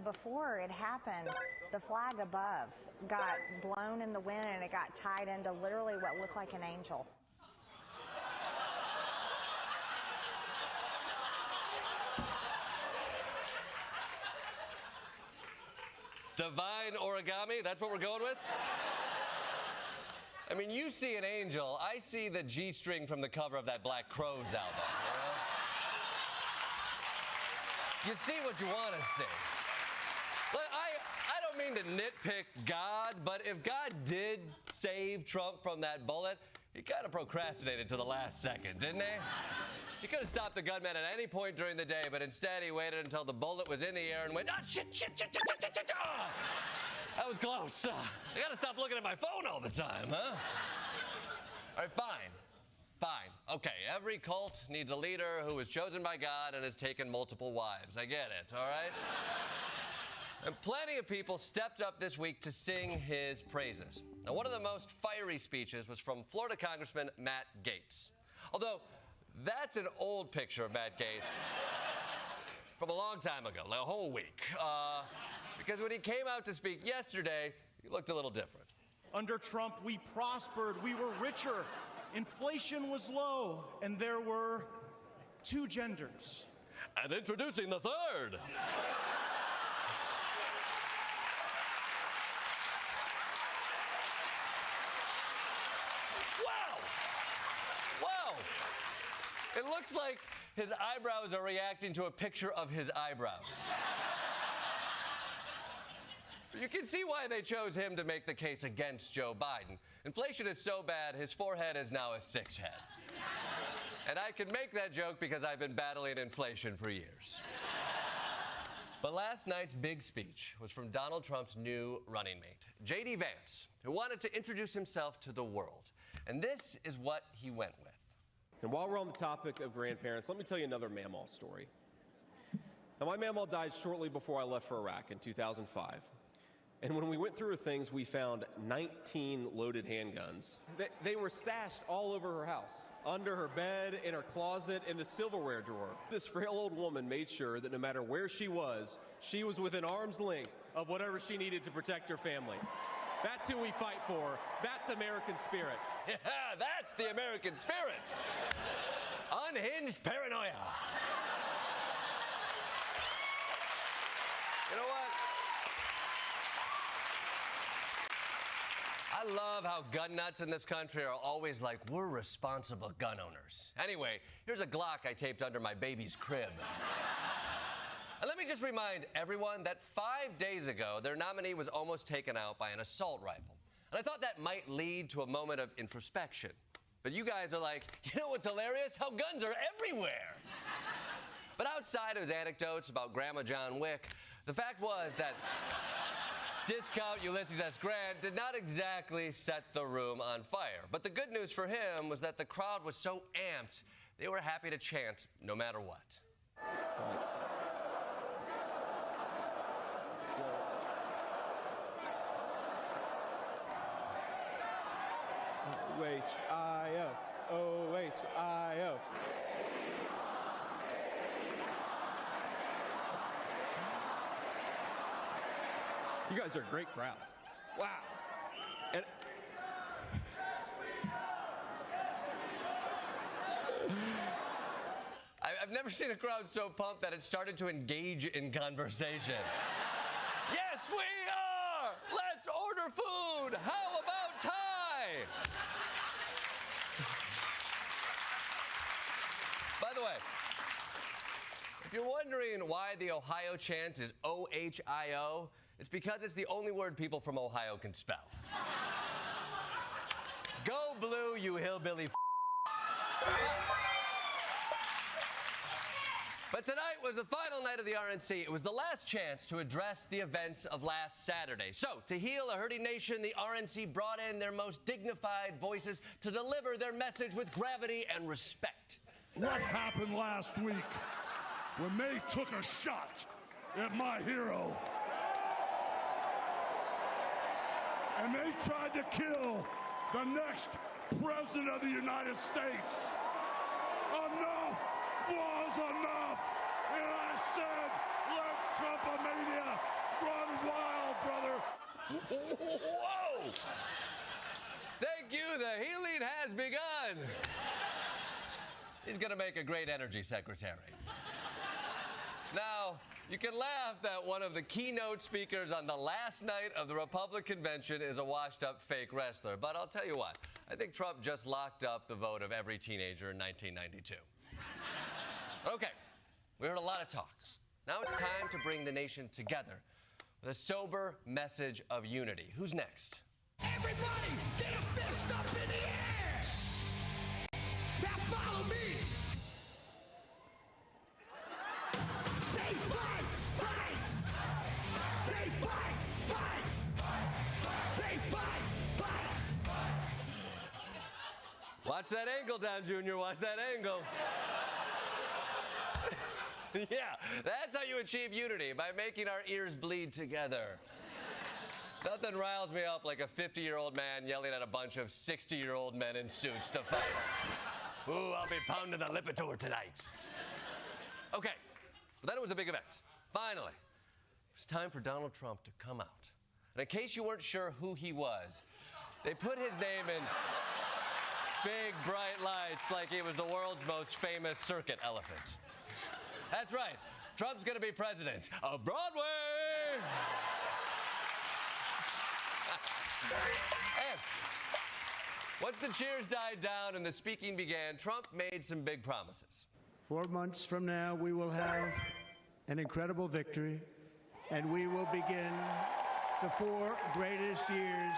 before it happened, the flag above got blown in the wind and it got tied into literally what looked like an angel. Divine origami, that's what we're going with? I mean, you see an angel, I see the G-string from the cover of that Black Crowes album, you see what you want to see. Look, I don't mean to nitpick God, but if God did save Trump from that bullet, he kind of procrastinated to the last second, didn't he? He could have stopped the gunman at any point during the day, but instead he waited until the bullet was in the air and went, shit. Ah, that was close. I gotta stop looking at my phone all the time, huh? All right, fine. Okay, every cult needs a leader who was chosen by God and has taken multiple wives. I get it, all right? And plenty of people stepped up this week to sing his praises. Now, one of the most fiery speeches was from Florida Congressman Matt Gaetz. Although, that's an old picture of Matt Gaetz from a long time ago, like a whole week. Because when he came out to speak yesterday, he looked a little different. Under Trump, we prospered, we were richer, inflation was low, and there were 2 genders. And introducing the third. Wow! It looks like his eyebrows are reacting to a picture of his eyebrows. You can see why they chose him to make the case against Joe Biden. Inflation is so bad, his forehead is now a 6 head. And I can make that joke because I've been battling inflation for years. But last night's big speech was from Donald Trump's new running mate, J.D. Vance, who wanted to introduce himself to the world. And this is what he went with. And while we're on the topic of grandparents, let me tell you another Mamaw story. Now, my Mamaw died shortly before I left for Iraq in 2005. And when we went through her things, we found 19 loaded handguns. They were stashed all over her house, under her bed, in her closet, in the silverware drawer. This frail old woman made sure that no matter where she was within arm's length of whatever she needed to protect her family. That's who we fight for. That's American spirit. Yeah, that's the American spirit. Unhinged paranoia. You know what? I love how gun nuts in this country are always like, we're responsible gun owners. Anyway, here's a Glock I taped under my baby's crib. And let me just remind everyone that 5 days ago, their nominee was almost taken out by an assault rifle. And I thought that might lead to a moment of introspection. But you guys are like, you know what's hilarious? How guns are everywhere. But outside of his anecdotes about Grandma John Wick, the fact was that discount Ulysses S. Grant did not exactly set the room on fire. But the good news for him was that the crowd was so amped, they were happy to chant no matter what. O-H-I-O, O-H-I-O. You guys are a great crowd. Wow. And I've never seen a crowd so pumped that it started to engage in conversation. Yes, we are! Let's order food! How about time? By the way, if you're wondering why the Ohio chant is O-H-I-O, it's because it's the only word people from Ohio can spell. Go blue, you hillbilly But tonight was the final night of the RNC. It was the last chance to address the events of last Saturday. So, to heal a hurting nation, the RNC brought in their most dignified voices to deliver their message with gravity and respect. What happened last week when they took a shot at my hero? And they tried to kill the next president of the United States. Enough was enough. And I said, let Trumpomania run wild, brother. Whoa! Thank you. The healing has begun. He's going to make a great energy secretary. Now, you can laugh that one of the keynote speakers on the last night of the Republican convention is a washed-up fake wrestler. But I'll tell you what, I think Trump just locked up the vote of every teenager in 1992. Okay, we heard a lot of talk. Now it's time to bring the nation together with a sober message of unity. Who's next? Everybody, get a fist up in the air! Now follow me! Say fight! Fight! Say fight! Fight! Say fight! Fight! Watch that angle down, Junior. Watch that angle. Yeah, that's how you achieve unity, by making our ears bleed together. Nothing riles me up like a 50-year-old man yelling at a bunch of 60-year-old men in suits to fight. Ooh, I'll be pounding the Lipitor tonight. Okay, but then it was a big event. Finally, it was time for Donald Trump to come out. And in case you weren't sure who he was, they put his name in big, bright lights like he was the world's most famous circuit elephant. That's right. Trump's going to be president of Broadway. And once the cheers died down and the speaking began, Trump made some big promises. 4 months from now, we will have an incredible victory, and we will begin the 4 greatest years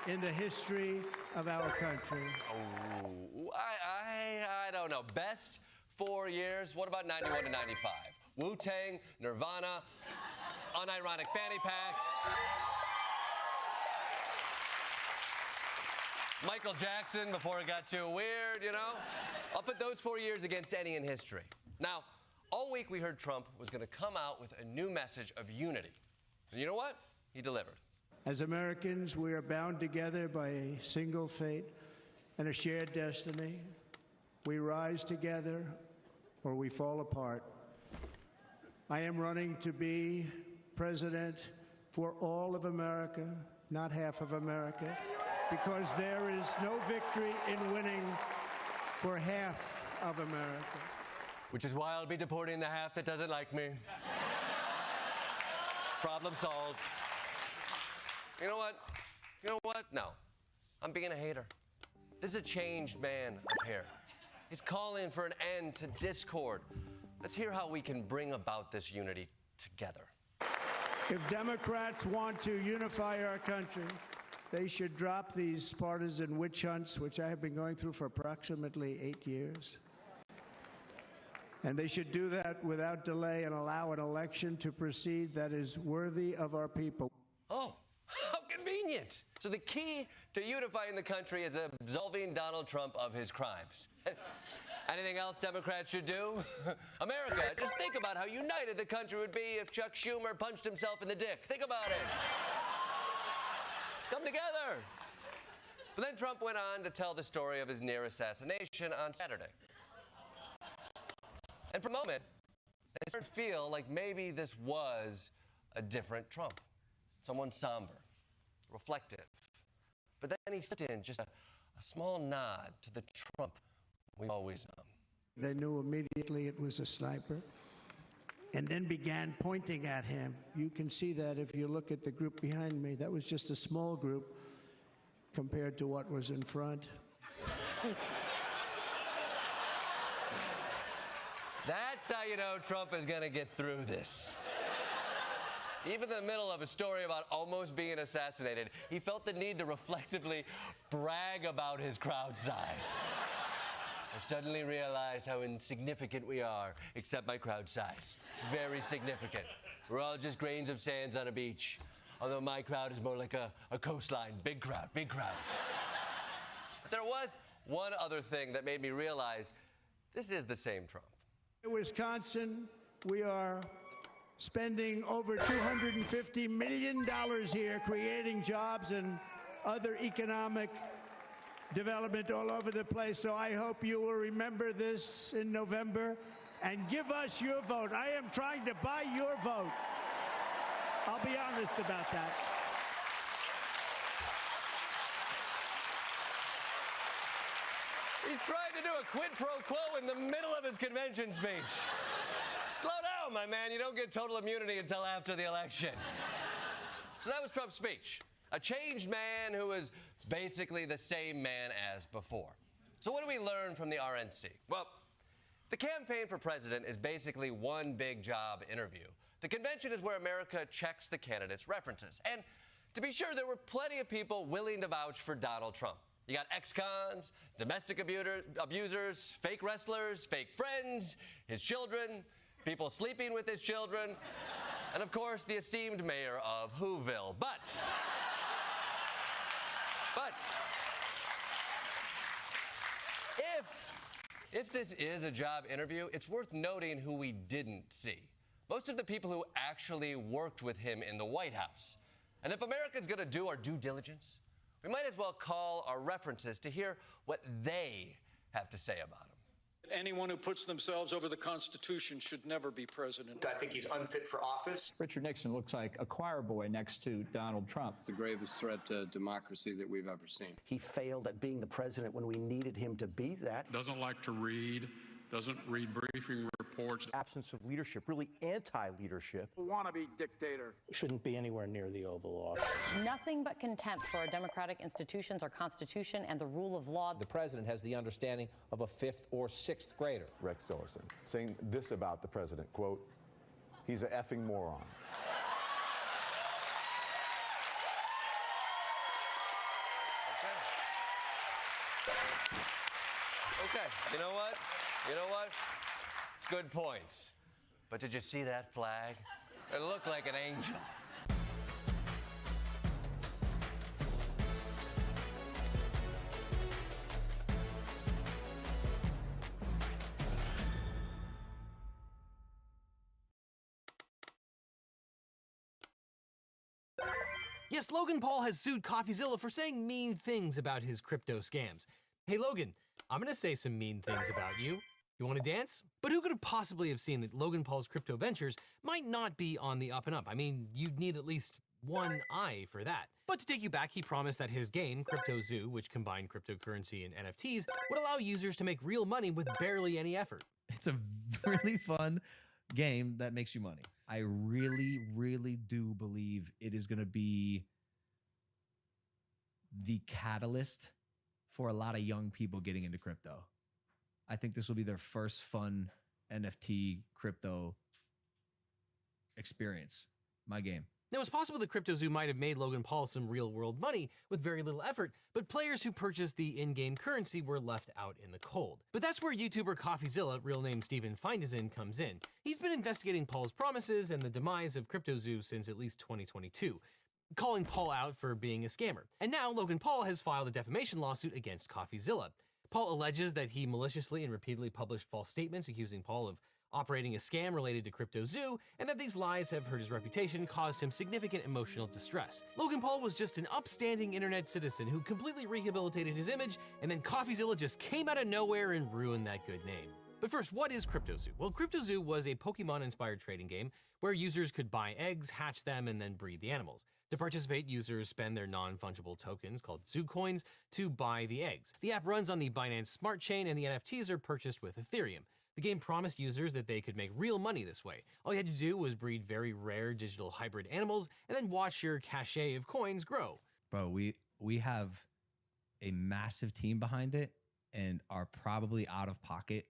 in the history of our country. Oh, I don't know. Best 4 years? What about 91 to 95? Wu-Tang, Nirvana, unironic fanny packs, Michael Jackson before it got too weird, you know? I'll put those 4 years against any in history. Now, all week we heard Trump was going to come out with a new message of unity. And you know what? He delivered. As Americans, we are bound together by a single fate and a shared destiny. We rise together or we fall apart. I am running to be president for all of America, not half of America, because there is no victory in winning for half of America. Which is why I'll be deporting the half that doesn't like me. Problem solved. You know what? You know what? No. I'm being a hater. This is a changed man up here. He's calling for an end to discord. Let's hear how we can bring about this unity together. If Democrats want to unify our country, they should drop these partisan witch hunts, which I have been going through for approximately 8 years. And they should do that without delay and allow an election to proceed that is worthy of our people. Oh, how convenient. So the key to unifying the country is absolving Donald Trump of his crimes. Anything else Democrats should do? America, just think about how united the country would be if Chuck Schumer punched himself in the dick. Think about it. Come together. But then Trump went on to tell the story of his near assassination on Saturday. And for a moment, I started to feel like maybe this was a different Trump. Someone somber, reflective. But then he slipped in just a small nod to the Trump we always know. They knew immediately it was a sniper and then began pointing at him. You can see that if you look at the group behind me. That was just a small group. compared to what was in front. That's how you know Trump is going to get through this. Even in the middle of a story about almost being assassinated, he felt the need to reflectively brag about his crowd size. I suddenly realized how insignificant we are, except my crowd size. Very significant. We're all just grains of sand on a beach. Although my crowd is more like a coastline. Big crowd, big crowd. But there was one other thing that made me realize this is the same Trump. In Wisconsin, we are spending over $250 million here creating jobs and other economic development all over the place. So I hope you will remember this in November and give us your vote. I am trying to buy your vote. I'll be honest about that. He's trying to do a quid pro quo in the middle of his convention speech. Slow down, my man. You don't get total immunity until after the election. So that was Trump's speech. A changed man who was basically the same man as before. So what do we learn from the RNC? Well, the campaign for president is basically one big job interview. The convention is where America checks the candidates' references. And to be sure, there were plenty of people willing to vouch for Donald Trump. You got ex-cons, domestic abusers, fake wrestlers, fake friends, his children, people sleeping with his children, and of course, the esteemed mayor of Whoville. But if this is a job interview, it's worth noting who we didn't see. Most of the people who actually worked with him in the White House. And if America's going to do our due diligence, we might as well call our references to hear what they have to say about him. Anyone who puts themselves over the Constitution should never be president. I think he's unfit for office. Richard Nixon looks like a choir boy next to Donald Trump. The gravest threat to democracy that we've ever seen. He failed at being the president when we needed him to be that. Doesn't like to read, doesn't read briefing reports. Absence of leadership, really anti-leadership. Wannabe dictator. Shouldn't be anywhere near the Oval Office. Nothing but contempt for our democratic institutions, our Constitution, and the rule of law. The president has the understanding of a 5th or 6th grader. Rex Tillerson saying this about the president, quote, he's an effing moron. Okay, you know what? You know what? Good points. But did you see that flag? It looked like an angel. Yes, Logan Paul has sued CoffeeZilla for saying mean things about his crypto scams. Hey, Logan, I'm gonna say some mean things about you. You want to dance? But who could have possibly have seen that Logan Paul's crypto ventures might not be on the up and up? I mean, you'd need at least one eye for that. But to take you back, he promised that his game, Crypto Zoo, which combined cryptocurrency and NFTs, would allow users to make real money with barely any effort. It's a really fun game that makes you money. I really, really do believe it is going to be the catalyst for a lot of young people getting into crypto. I think this will be their first fun NFT crypto experience. My game. Now, it's possible that Crypto Zoo might have made Logan Paul some real-world money with very little effort, but players who purchased the in-game currency were left out in the cold. But that's where YouTuber CoffeeZilla, real name Steven Findezen, comes in. He's been investigating Paul's promises and the demise of Crypto Zoo since at least 2022, calling Paul out for being a scammer. And now Logan Paul has filed a defamation lawsuit against CoffeeZilla. Paul alleges that he maliciously and repeatedly published false statements accusing Paul of operating a scam related to Crypto Zoo, and that these lies have hurt his reputation, caused him significant emotional distress. Logan Paul was just an upstanding internet citizen who completely rehabilitated his image, and then CoffeeZilla just came out of nowhere and ruined that good name. But first, what is Crypto Zoo? Well, Crypto Zoo was a Pokemon-inspired trading game where users could buy eggs, hatch them, and then breed the animals. To participate, users spend their non-fungible tokens, called Zoo Coins, to buy the eggs. The app runs on the Binance Smart Chain, and the NFTs are purchased with Ethereum. The game promised users that they could make real money this way. All you had to do was breed very rare digital hybrid animals, and then watch your cachet of coins grow. Bro, we have a massive team behind it and are probably out of pocket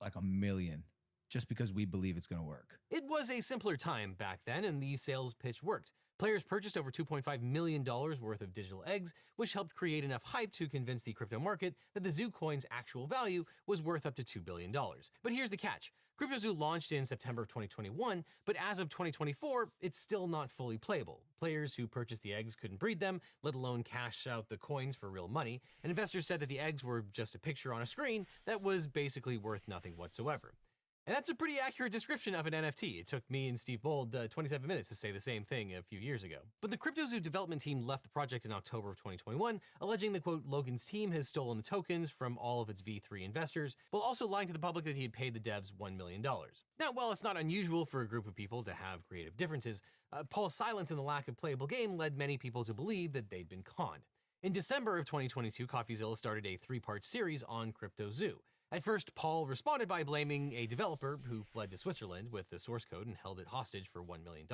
like $1 million just because we believe it's going to work. It was a simpler time back then, and the sales pitch worked. Players purchased over $2.5 million worth of digital eggs, which helped create enough hype to convince the crypto market that the Zoo coin's actual value was worth up to $2 billion. But here's the catch. CryptoZoo launched in September of 2021, but as of 2024, it's still not fully playable. Players who purchased the eggs couldn't breed them, let alone cash out the coins for real money, and investors said that the eggs were just a picture on a screen that was basically worth nothing whatsoever. And that's a pretty accurate description of an NFT. It took me and Steve Bold 27 minutes to say the same thing a few years ago. But the CryptoZoo development team left the project in October of 2021, alleging that, quote, Logan's team has stolen the tokens from all of its V3 investors, while also lying to the public that he had paid the devs $1 million. Now, while it's not unusual for a group of people to have creative differences, Paul's silence and the lack of playable game led many people to believe that they'd been conned. In December of 2022, CoffeeZilla started a 3-part series on CryptoZoo. At first, Paul responded by blaming a developer who fled to Switzerland with the source code and held it hostage for $1 million.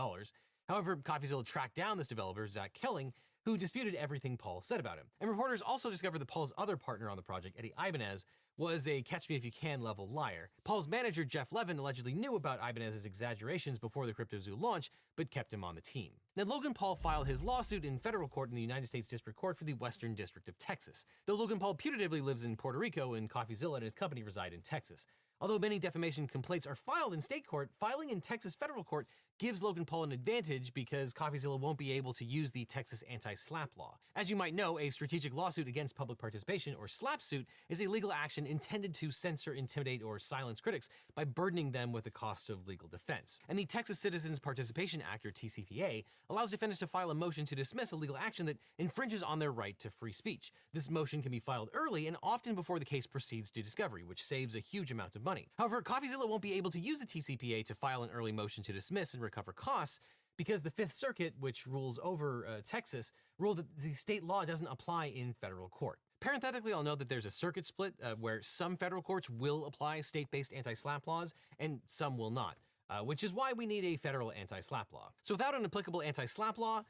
However, CoffeeZilla tracked down this developer, Zach Kelling, who disputed everything Paul said about him. And reporters also discovered that Paul's other partner on the project, Eddie Ibanez, was a catch-me-if-you-can level liar. Paul's manager, Jeff Levin, allegedly knew about Ibanez's exaggerations before the CryptoZoo launch, but kept him on the team. Then Logan Paul filed his lawsuit in federal court in the United States District Court for the Western District of Texas. Though Logan Paul putatively lives in Puerto Rico and CoffeeZilla and his company reside in Texas. Although many defamation complaints are filed in state court, filing in Texas federal court gives Logan Paul an advantage because CoffeeZilla won't be able to use the Texas anti-SLAPP law. As you might know, a strategic lawsuit against public participation, or SLAPP suit, is a legal action intended to censor, intimidate, or silence critics by burdening them with the cost of legal defense. And the Texas Citizens Participation Act, or TCPA, allows defendants to file a motion to dismiss a legal action that infringes on their right to free speech. This motion can be filed early and often before the case proceeds to discovery, which saves a huge amount of money. However, CoffeeZilla won't be able to use the TCPA to file an early motion to dismiss and recover costs because the Fifth Circuit, which rules over Texas, ruled that the state law doesn't apply in federal court. Parenthetically, I'll note that there's a circuit split where some federal courts will apply state-based anti-SLAPP laws and some will not, which is why we need a federal anti-SLAPP law. So without an applicable anti-SLAPP law,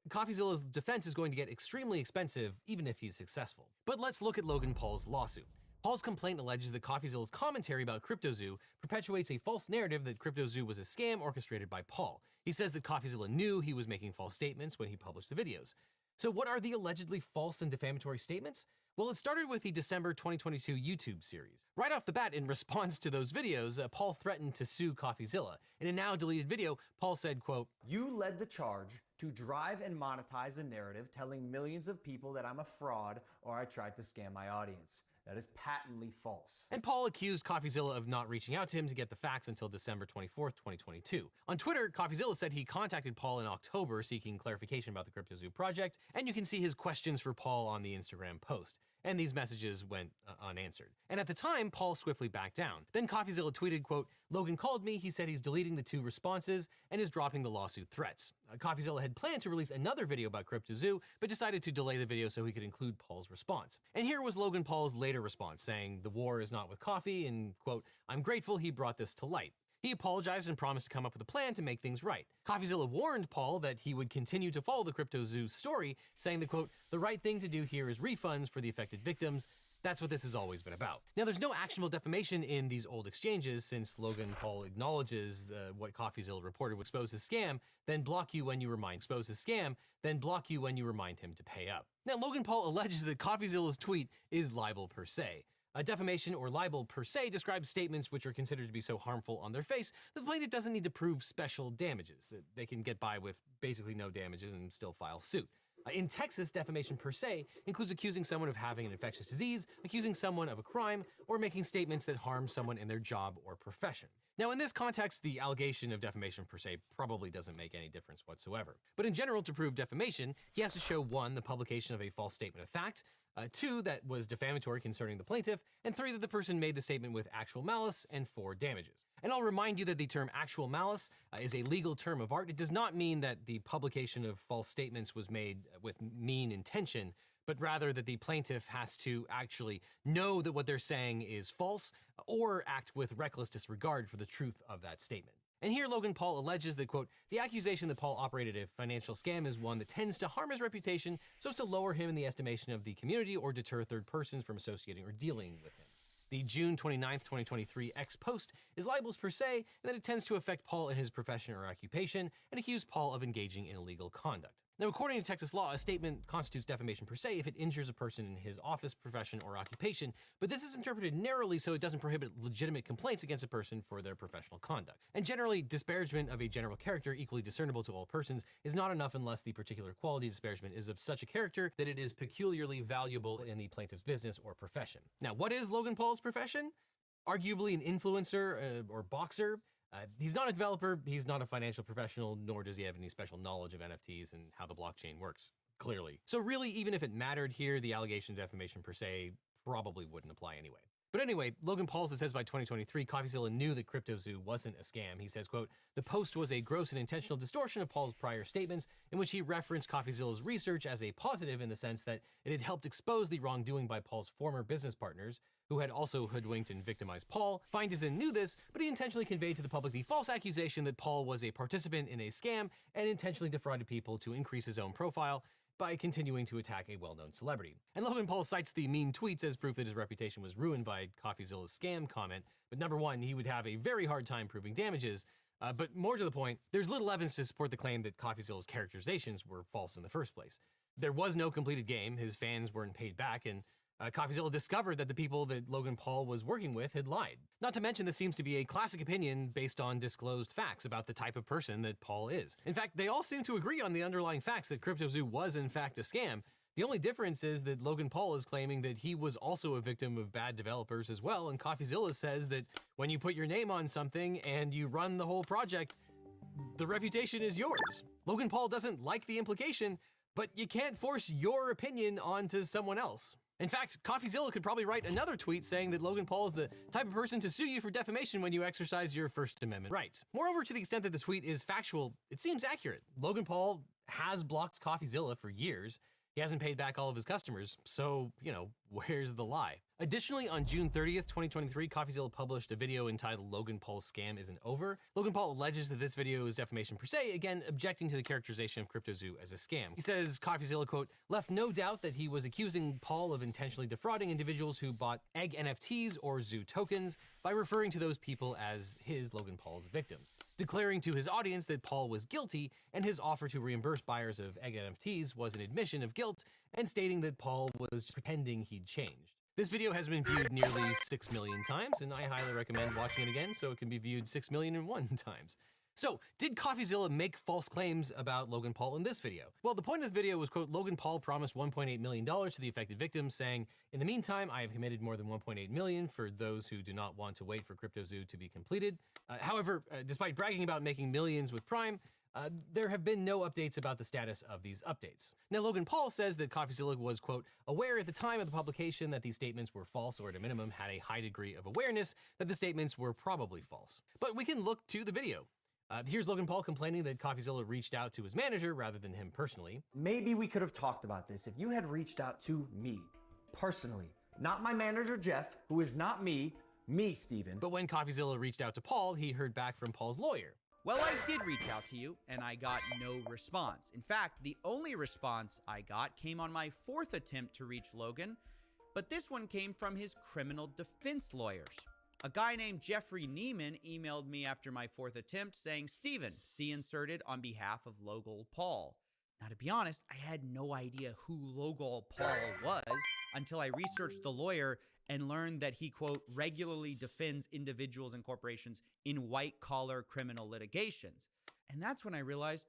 CoffeeZilla's defense is going to get extremely expensive even if he's successful. But let's look at Logan Paul's lawsuit. Paul's complaint alleges that CoffeeZilla's commentary about CryptoZoo perpetuates a false narrative that CryptoZoo was a scam orchestrated by Paul. He says that CoffeeZilla knew he was making false statements when he published the videos. So what are the allegedly false and defamatory statements? Well, it started with the December 2022 YouTube series. Right off the bat, in response to those videos, Paul threatened to sue CoffeeZilla. In a now deleted video, Paul said, quote, "You led the charge to drive and monetize a narrative telling millions of people that I'm a fraud or I tried to scam my audience. That is patently false." And Paul accused CoffeeZilla of not reaching out to him to get the facts until December 24th, 2022. On Twitter, CoffeeZilla said he contacted Paul in October seeking clarification about the CryptoZoo project, and you can see his questions for Paul on the Instagram post. And these messages went unanswered. And at the time, Paul swiftly backed down. Then CoffeeZilla tweeted, quote, "Logan called me, he said he's deleting the 2 responses and is dropping the lawsuit threats." CoffeeZilla had planned to release another video about CryptoZoo, but decided to delay the video so he could include Paul's response. And here was Logan Paul's later response, saying the war is not with coffee, and, quote, "I'm grateful he brought this to light." He apologized and promised to come up with a plan to make things right. CoffeeZilla warned Paul that he would continue to follow the CryptoZoo story, saying that, quote, "The right thing to do here is refunds for the affected victims. That's what this has always been about." Now, there's no actionable defamation in these old exchanges, since Logan Paul acknowledges what CoffeeZilla reported would expose his scam, then block you when you remind him to pay up. Now, Logan Paul alleges that CoffeeZilla's tweet is libel per se. A defamation or libel per se describes statements which are considered to be so harmful on their face that the plaintiff doesn't need to prove special damages, that they can get by with basically no damages and still file suit. In Texas, defamation per se includes accusing someone of having an infectious disease, accusing someone of a crime, or making statements that harm someone in their job or profession. Now, in this context, the allegation of defamation per se probably doesn't make any difference whatsoever. But in general, to prove defamation, he has to show 1, the publication of a false statement of fact, 2, that was defamatory concerning the plaintiff, and 3, that the person made the statement with actual malice, and 4, damages. And I'll remind you that the term actual malice is a legal term of art. It does not mean that the publication of false statements was made with mean intention, but rather that the plaintiff has to actually know that what they're saying is false or act with reckless disregard for the truth of that statement. And here Logan Paul alleges that, quote, the accusation that Paul operated a financial scam is one that tends to harm his reputation so as to lower him in the estimation of the community or deter third persons from associating or dealing with him. The June 29th, 2023 X post is libelous per se, and that it tends to affect Paul in his profession or occupation and accuse Paul of engaging in illegal conduct. Now, according to Texas law, a statement constitutes defamation per se if it injures a person in his office, profession, or occupation, but this is interpreted narrowly so it doesn't prohibit legitimate complaints against a person for their professional conduct. And generally, disparagement of a general character equally discernible to all persons is not enough unless the particular quality disparagement is of such a character that it is peculiarly valuable in the plaintiff's business or profession. Now, what is Logan Paul's profession? Arguably an influencer or boxer. He's not a developer, he's not a financial professional, nor does he have any special knowledge of NFTs and how the blockchain works, clearly. So really, even if it mattered here, the allegation of defamation per se probably wouldn't apply anyway. But anyway, Logan Paul says by 2023, CoffeeZilla knew that CryptoZoo wasn't a scam. He says, quote, the post was a gross and intentional distortion of Paul's prior statements in which he referenced CoffeeZilla's research as a positive in the sense that it had helped expose the wrongdoing by Paul's former business partners, who had also hoodwinked and victimized Paul. Feindeisen knew this, but he intentionally conveyed to the public the false accusation that Paul was a participant in a scam and intentionally defrauded people to increase his own profile by continuing to attack a well-known celebrity. And Logan Paul cites the mean tweets as proof that his reputation was ruined by CoffeeZilla's scam comment, but number one, he would have a very hard time proving damages, but more to the point, there's little evidence to support the claim that CoffeeZilla's characterizations were false in the first place. There was no completed game, his fans weren't paid back, and CoffeeZilla discovered that the people that Logan Paul was working with had lied. Not to mention, this seems to be a classic opinion based on disclosed facts about the type of person that Paul is. In fact, they all seem to agree on the underlying facts that CryptoZoo was in fact a scam. The only difference is that Logan Paul is claiming that he was also a victim of bad developers as well, and CoffeeZilla says that when you put your name on something and you run the whole project, the reputation is yours. Logan Paul doesn't like the implication, but you can't force your opinion onto someone else. In fact, CoffeeZilla could probably write another tweet saying that Logan Paul is the type of person to sue you for defamation when you exercise your First Amendment rights. Moreover, to the extent that the tweet is factual, it seems accurate. Logan Paul has blocked CoffeeZilla for years. He hasn't paid back all of his customers, so, you know, where's the lie? Additionally, on June 30th, 2023, CoffeeZilla published a video entitled Logan Paul's Scam Isn't Over. Logan Paul alleges that this video is defamation per se, again, objecting to the characterization of CryptoZoo as a scam. He says CoffeeZilla, quote, left no doubt that he was accusing Paul of intentionally defrauding individuals who bought egg NFTs or Zoo tokens by referring to those people as his, Logan Paul's, victims, declaring to his audience that Paul was guilty and his offer to reimburse buyers of egg NFTs was an admission of guilt, and stating that Paul was just pretending he'd changed. This video has been viewed nearly 6 million times, and I highly recommend watching it again so it can be viewed 6,000,001 times. So, did CoffeeZilla make false claims about Logan Paul in this video? Well, the point of the video was, quote, Logan Paul promised $1.8 million to the affected victims, saying, in the meantime, I have committed more than $1.8 million for those who do not want to wait for CryptoZoo to be completed. However, despite bragging about making millions with Prime, there have been no updates about the status of these updates. Now, Logan Paul says that CoffeeZilla was, quote, aware at the time of the publication that these statements were false, or at a minimum had a high degree of awareness that the statements were probably false. But we can look to the video. Here's Logan Paul complaining that CoffeeZilla reached out to his manager rather than him personally. Maybe we could have talked about this if you had reached out to me, personally. Not my manager, Jeff, who is not me, Steven. But when CoffeeZilla reached out to Paul, he heard back from Paul's lawyer. Well, I did reach out to you, and I got no response. In fact, the only response I got came on my 4th attempt to reach Logan, but this one came from his criminal defense lawyers. A guy named Jeffrey Neiman emailed me after my 4th attempt saying, Steven, see inserted on behalf of Logan Paul. Now, to be honest, I had no idea who Logan Paul was until I researched the lawyer and learned that he, quote, regularly defends individuals and corporations in white-collar criminal litigations. And that's when I realized,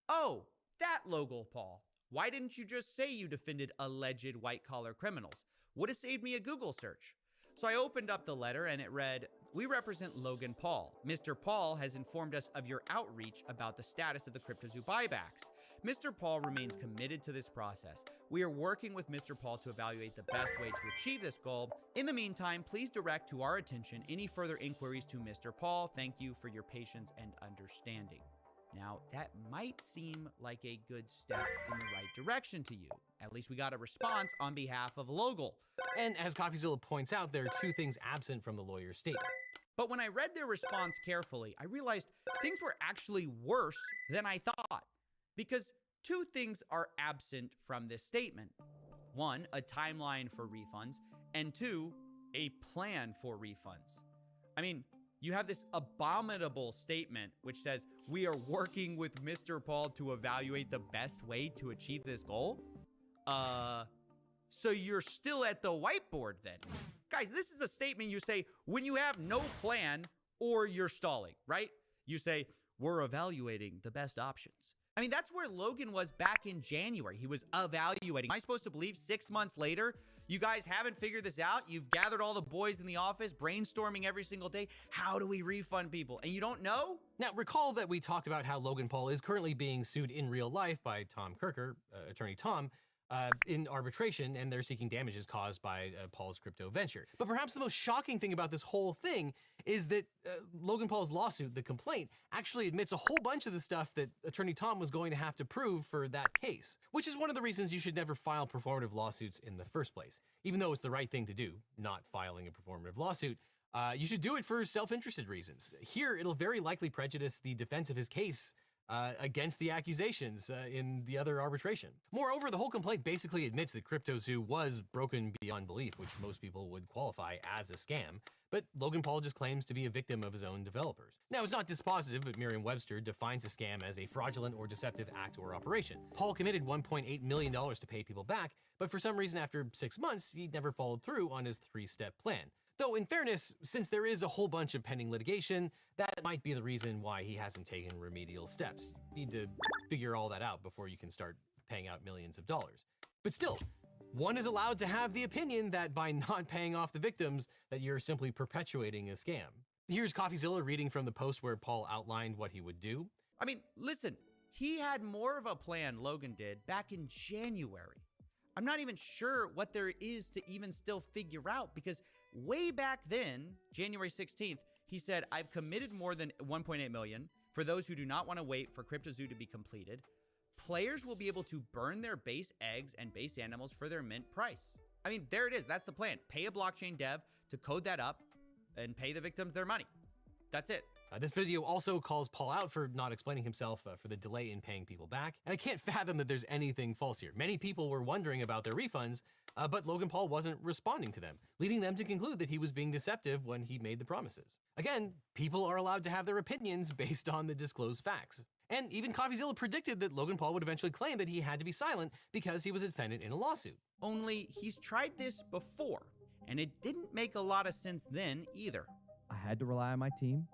oh, that Logan Paul. Why didn't you just say you defended alleged white-collar criminals? Would have saved me a Google search. So I opened up the letter and it read, we represent Logan Paul. Mr. Paul has informed us of your outreach about the status of the CryptoZoo buybacks. Mr. Paul remains committed to this process. We are working with Mr. Paul to evaluate the best way to achieve this goal. In the meantime, please direct to our attention any further inquiries to Mr. Paul. Thank you for your patience and understanding. Now, that might seem like a good step in the right direction to you. At least we got a response on behalf of Logan. And as CoffeeZilla points out, there are two things absent from the lawyer's statement. But when I read their response carefully, I realized things were actually worse than I thought. Because two things are absent from this statement. One, a timeline for refunds, and two, a plan for refunds. I mean, you have this abominable statement which says, we are working with Mr. Paul to evaluate the best way to achieve this goal. So you're still at the whiteboard then. Guys, this is a statement you say when you have no plan or you're stalling, right? You say, we're evaluating the best options. I mean, that's where Logan was back in January. He was evaluating. Am I supposed to believe 6 months later, you guys haven't figured this out? You've gathered all the boys in the office, brainstorming every single day. How do we refund people? And you don't know? Now, recall that we talked about how Logan Paul is currently being sued in real life by Tom Kirker, attorney Tom, in arbitration, and they're seeking damages caused by Paul's crypto venture. But perhaps the most shocking thing about this whole thing is that Logan Paul's lawsuit, the complaint, actually admits a whole bunch of the stuff that attorney Tom was going to have to prove for that case, which is one of the reasons you should never file performative lawsuits in the first place. Even though it's the right thing to do, not filing a performative lawsuit, you should do it for self-interested reasons. Here, it'll very likely prejudice the defense of his case against the accusations in the other arbitration. Moreover, the whole complaint basically admits that CryptoZoo was broken beyond belief, which most people would qualify as a scam, but Logan Paul just claims to be a victim of his own developers. Now, it's not dispositive, but Merriam-Webster defines a scam as a fraudulent or deceptive act or operation. Paul committed $1.8 million to pay people back, but for some reason after 6 months, he never followed through on his 3-step plan. Though, in fairness, since there is a whole bunch of pending litigation, that might be the reason why he hasn't taken remedial steps. You need to figure all that out before you can start paying out millions of dollars. But still, one is allowed to have the opinion that by not paying off the victims, that you're simply perpetuating a scam. Here's CoffeeZilla reading from the post where Paul outlined what he would do. I mean, listen, he had more of a plan, Logan did, back in January. I'm not even sure what there is to even still figure out, because way back then, January 16th, he said, I've committed more than 1.8 million. For those who do not want to wait for CryptoZoo to be completed, players will be able to burn their base eggs and base animals for their mint price. I mean, there it is. That's the plan. Pay a blockchain dev to code that up and pay the victims their money. That's it. This video also calls Paul out for not explaining himself for the delay in paying people back. And I can't fathom that there's anything false here. Many people were wondering about their refunds, but Logan Paul wasn't responding to them, leading them to conclude that he was being deceptive when he made the promises. Again, people are allowed to have their opinions based on the disclosed facts. And even CoffeeZilla predicted that Logan Paul would eventually claim that he had to be silent because he was a defendant in a lawsuit. Only he's tried this before, and it didn't make a lot of sense then either. I had to rely on my team.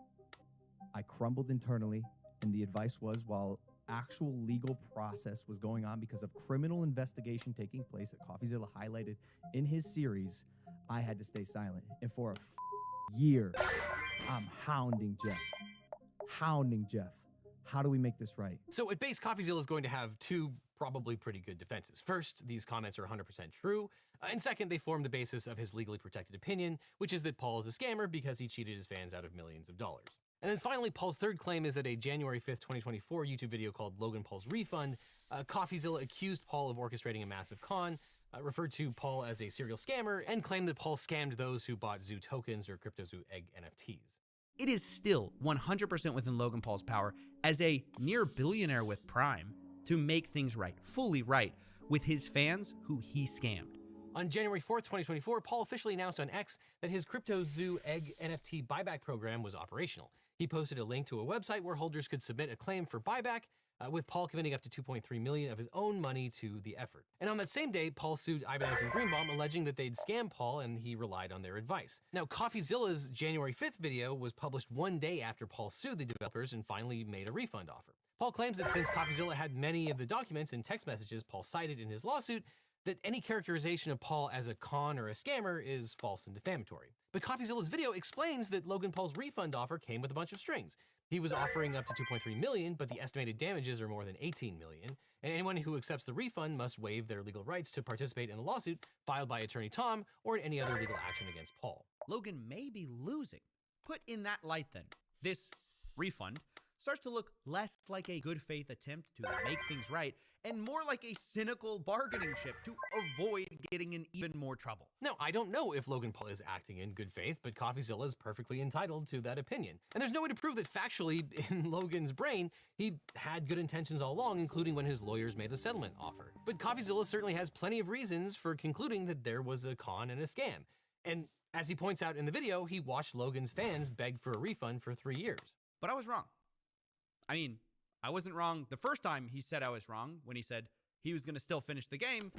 I crumbled internally, and the advice was, while actual legal process was going on because of criminal investigation taking place that CoffeeZilla highlighted in his series, I had to stay silent. And for a year, I'm hounding Jeff. How do we make this right? So at base, CoffeeZilla is going to have two probably pretty good defenses. First, these comments are 100% true. And second, they form the basis of his legally protected opinion, which is that Paul is a scammer because he cheated his fans out of millions of dollars. And then finally, Paul's third claim is that a January 5th, 2024 YouTube video called Logan Paul's Refund, CoffeeZilla accused Paul of orchestrating a massive con, referred to Paul as a serial scammer, and claimed that Paul scammed those who bought Zoo tokens or CryptoZoo egg NFTs. It is still 100% within Logan Paul's power as a near billionaire with Prime to make things right, fully right, with his fans who he scammed. On January 4th, 2024, Paul officially announced on X that his CryptoZoo egg NFT buyback program was operational. He posted a link to a website where holders could submit a claim for buyback, with Paul committing up to $2.3 million of his own money to the effort. And on that same day, Paul sued Ibanez and Greenbaum, alleging that they'd scammed Paul and he relied on their advice. Now, CoffeeZilla's January 5th video was published one day after Paul sued the developers and finally made a refund offer. Paul claims that since CoffeeZilla had many of the documents and text messages Paul cited in his lawsuit, that any characterization of Paul as a con or a scammer is false and defamatory. But CoffeeZilla's video explains that Logan Paul's refund offer came with a bunch of strings. He was offering up to $2.3 million, but the estimated damages are more than $18 million, and anyone who accepts the refund must waive their legal rights to participate in the lawsuit filed by attorney Tom or in any other legal action against Paul. Logan may be losing. Put in that light then, this refund starts to look less like a good faith attempt to make things right and more like a cynical bargaining chip to avoid getting in even more trouble. Now, I don't know if Logan Paul is acting in good faith, but CoffeeZilla is perfectly entitled to that opinion. And there's no way to prove that factually, in Logan's brain, he had good intentions all along, including when his lawyers made a settlement offer. But CoffeeZilla certainly has plenty of reasons for concluding that there was a con and a scam. And as he points out in the video, he watched Logan's fans beg for a refund for 3 years. But I was wrong. I mean, I wasn't wrong the first time he said I was wrong when he said he was going to still finish the game.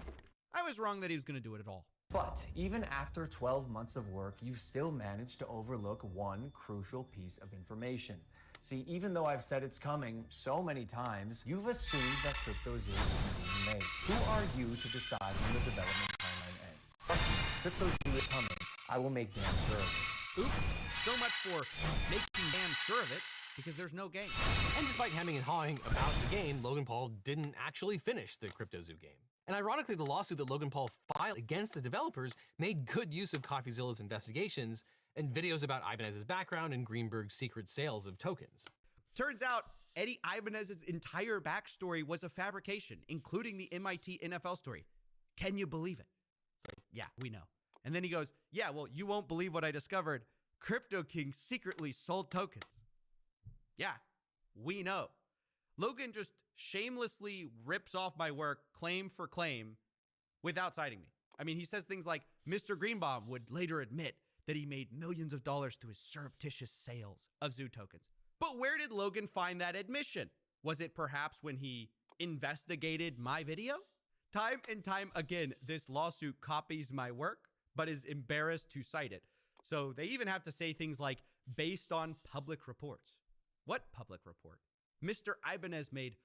I was wrong that he was going to do it at all. But even after 12 months of work, you've still managed to overlook one crucial piece of information. See, even though I've said it's coming so many times, you've assumed that CryptoZoo is being made. Who are you to decide when the development timeline ends? Trust me, CryptoZoo is coming. I will make damn sure of it. Oops, so much for making damn sure of it, because there's no game. And despite hemming and hawing about the game, Logan Paul didn't actually finish the CryptoZoo game. And ironically, the lawsuit that Logan Paul filed against the developers made good use of CoffeeZilla's investigations and videos about Ibanez's background and Greenberg's secret sales of tokens. Turns out, Eddie Ibanez's entire backstory was a fabrication, including the MIT NFL story. Can you believe it? It's like, yeah, we know. And then he goes, yeah, well, you won't believe what I discovered. Crypto King secretly sold tokens. Yeah, we know. Logan just shamelessly rips off my work claim for claim without citing me. I mean, he says things like, Mr. Greenbaum would later admit that he made millions of dollars through his surreptitious sales of Zoo tokens. But where did Logan find that admission? Was it perhaps when he investigated my video? Time and time again, this lawsuit copies my work, but is embarrassed to cite it. So they even have to say things like, based on public reports. What public report? Mr. Ibanez made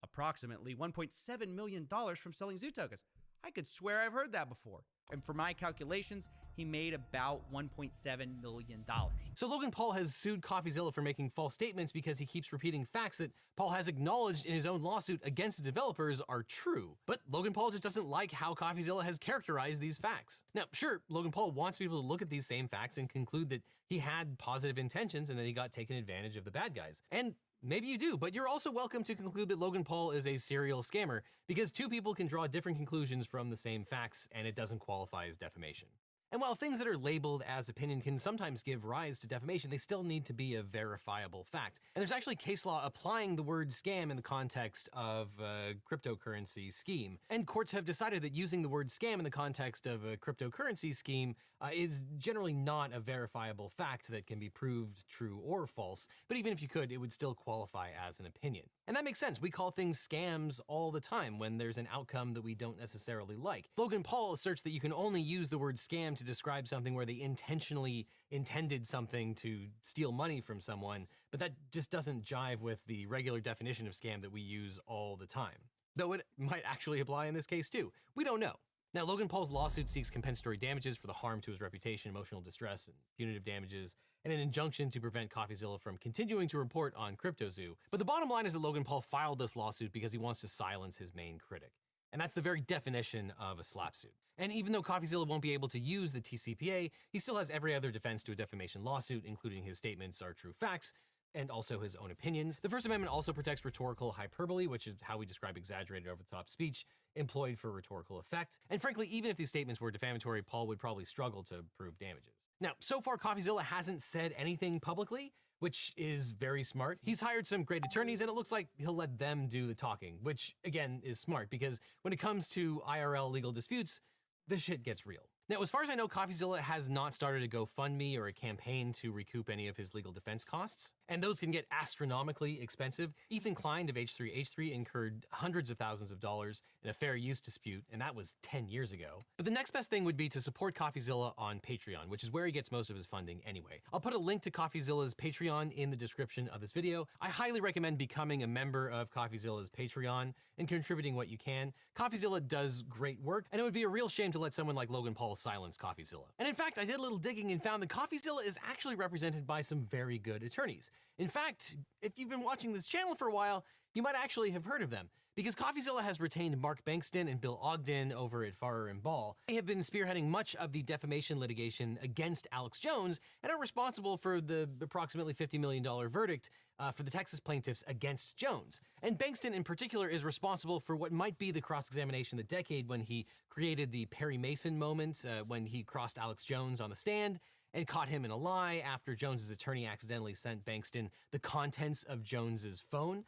approximately $1.7 million from selling Zoo tokens. I could swear I've heard that before. And for my calculations, he made about $1.7 million. So Logan Paul has sued CoffeeZilla for making false statements because he keeps repeating facts that Paul has acknowledged in his own lawsuit against the developers are true. But Logan Paul just doesn't like how CoffeeZilla has characterized these facts. Now, sure, Logan Paul wants people to look at these same facts and conclude that he had positive intentions and that he got taken advantage of the bad guys. And maybe you do, but you're also welcome to conclude that Logan Paul is a serial scammer, because two people can draw different conclusions from the same facts and it doesn't qualify as defamation. And while things that are labeled as opinion can sometimes give rise to defamation, they still need to be a verifiable fact. And there's actually case law applying the word scam in the context of a cryptocurrency scheme. And courts have decided that using the word scam in the context of a cryptocurrency scheme is generally not a verifiable fact that can be proved true or false. But even if you could, it would still qualify as an opinion. And that makes sense. We call things scams all the time when there's an outcome that we don't necessarily like. Logan Paul asserts that you can only use the word scam to describe something where they intentionally intended something to steal money from someone, but that just doesn't jive with the regular definition of scam that we use all the time. Though it might actually apply in this case too. We don't know. Now, Logan Paul's lawsuit seeks compensatory damages for the harm to his reputation, emotional distress, and punitive damages, and an injunction to prevent CoffeeZilla from continuing to report on CryptoZoo. But the bottom line is that Logan Paul filed this lawsuit because he wants to silence his main critic. And that's the very definition of a slap suit. And even though CoffeeZilla won't be able to use the TCPA, he still has every other defense to a defamation lawsuit, including his statements are true facts, and also his own opinions. The First Amendment also protects rhetorical hyperbole, which is how we describe exaggerated over-the-top speech employed for rhetorical effect. And frankly, even if these statements were defamatory, Paul would probably struggle to prove damages. Now, so far, CoffeeZilla hasn't said anything publicly, which is very smart. He's hired some great attorneys, and it looks like he'll let them do the talking, which, again, is smart, because when it comes to IRL legal disputes, this shit gets real. Now, as far as I know, CoffeeZilla has not started a GoFundMe or a campaign to recoup any of his legal defense costs, and those can get astronomically expensive. Ethan Klein of H3H3 incurred hundreds of thousands of dollars in a fair use dispute, and that was 10 years ago. But the next best thing would be to support CoffeeZilla on Patreon, which is where he gets most of his funding anyway. I'll put a link to CoffeeZilla's Patreon in the description of this video. I highly recommend becoming a member of CoffeeZilla's Patreon and contributing what you can. CoffeeZilla does great work, and it would be a real shame to let someone like Logan Paul silence CoffeeZilla. And in fact, I did a little digging and found that CoffeeZilla is actually represented by some very good attorneys. In fact, if you've been watching this channel for a while, you might actually have heard of them. because CoffeeZilla has retained Mark Bankston and Bill Ogden over at Farrer and Ball. They have been spearheading much of the defamation litigation against Alex Jones and are responsible for the approximately $50 million verdict for the Texas plaintiffs against Jones. And Bankston in particular is responsible for what might be the cross-examination of the decade when he created the Perry Mason moment, when he crossed Alex Jones on the stand and caught him in a lie after Jones's attorney accidentally sent Bankston the contents of Jones's phone.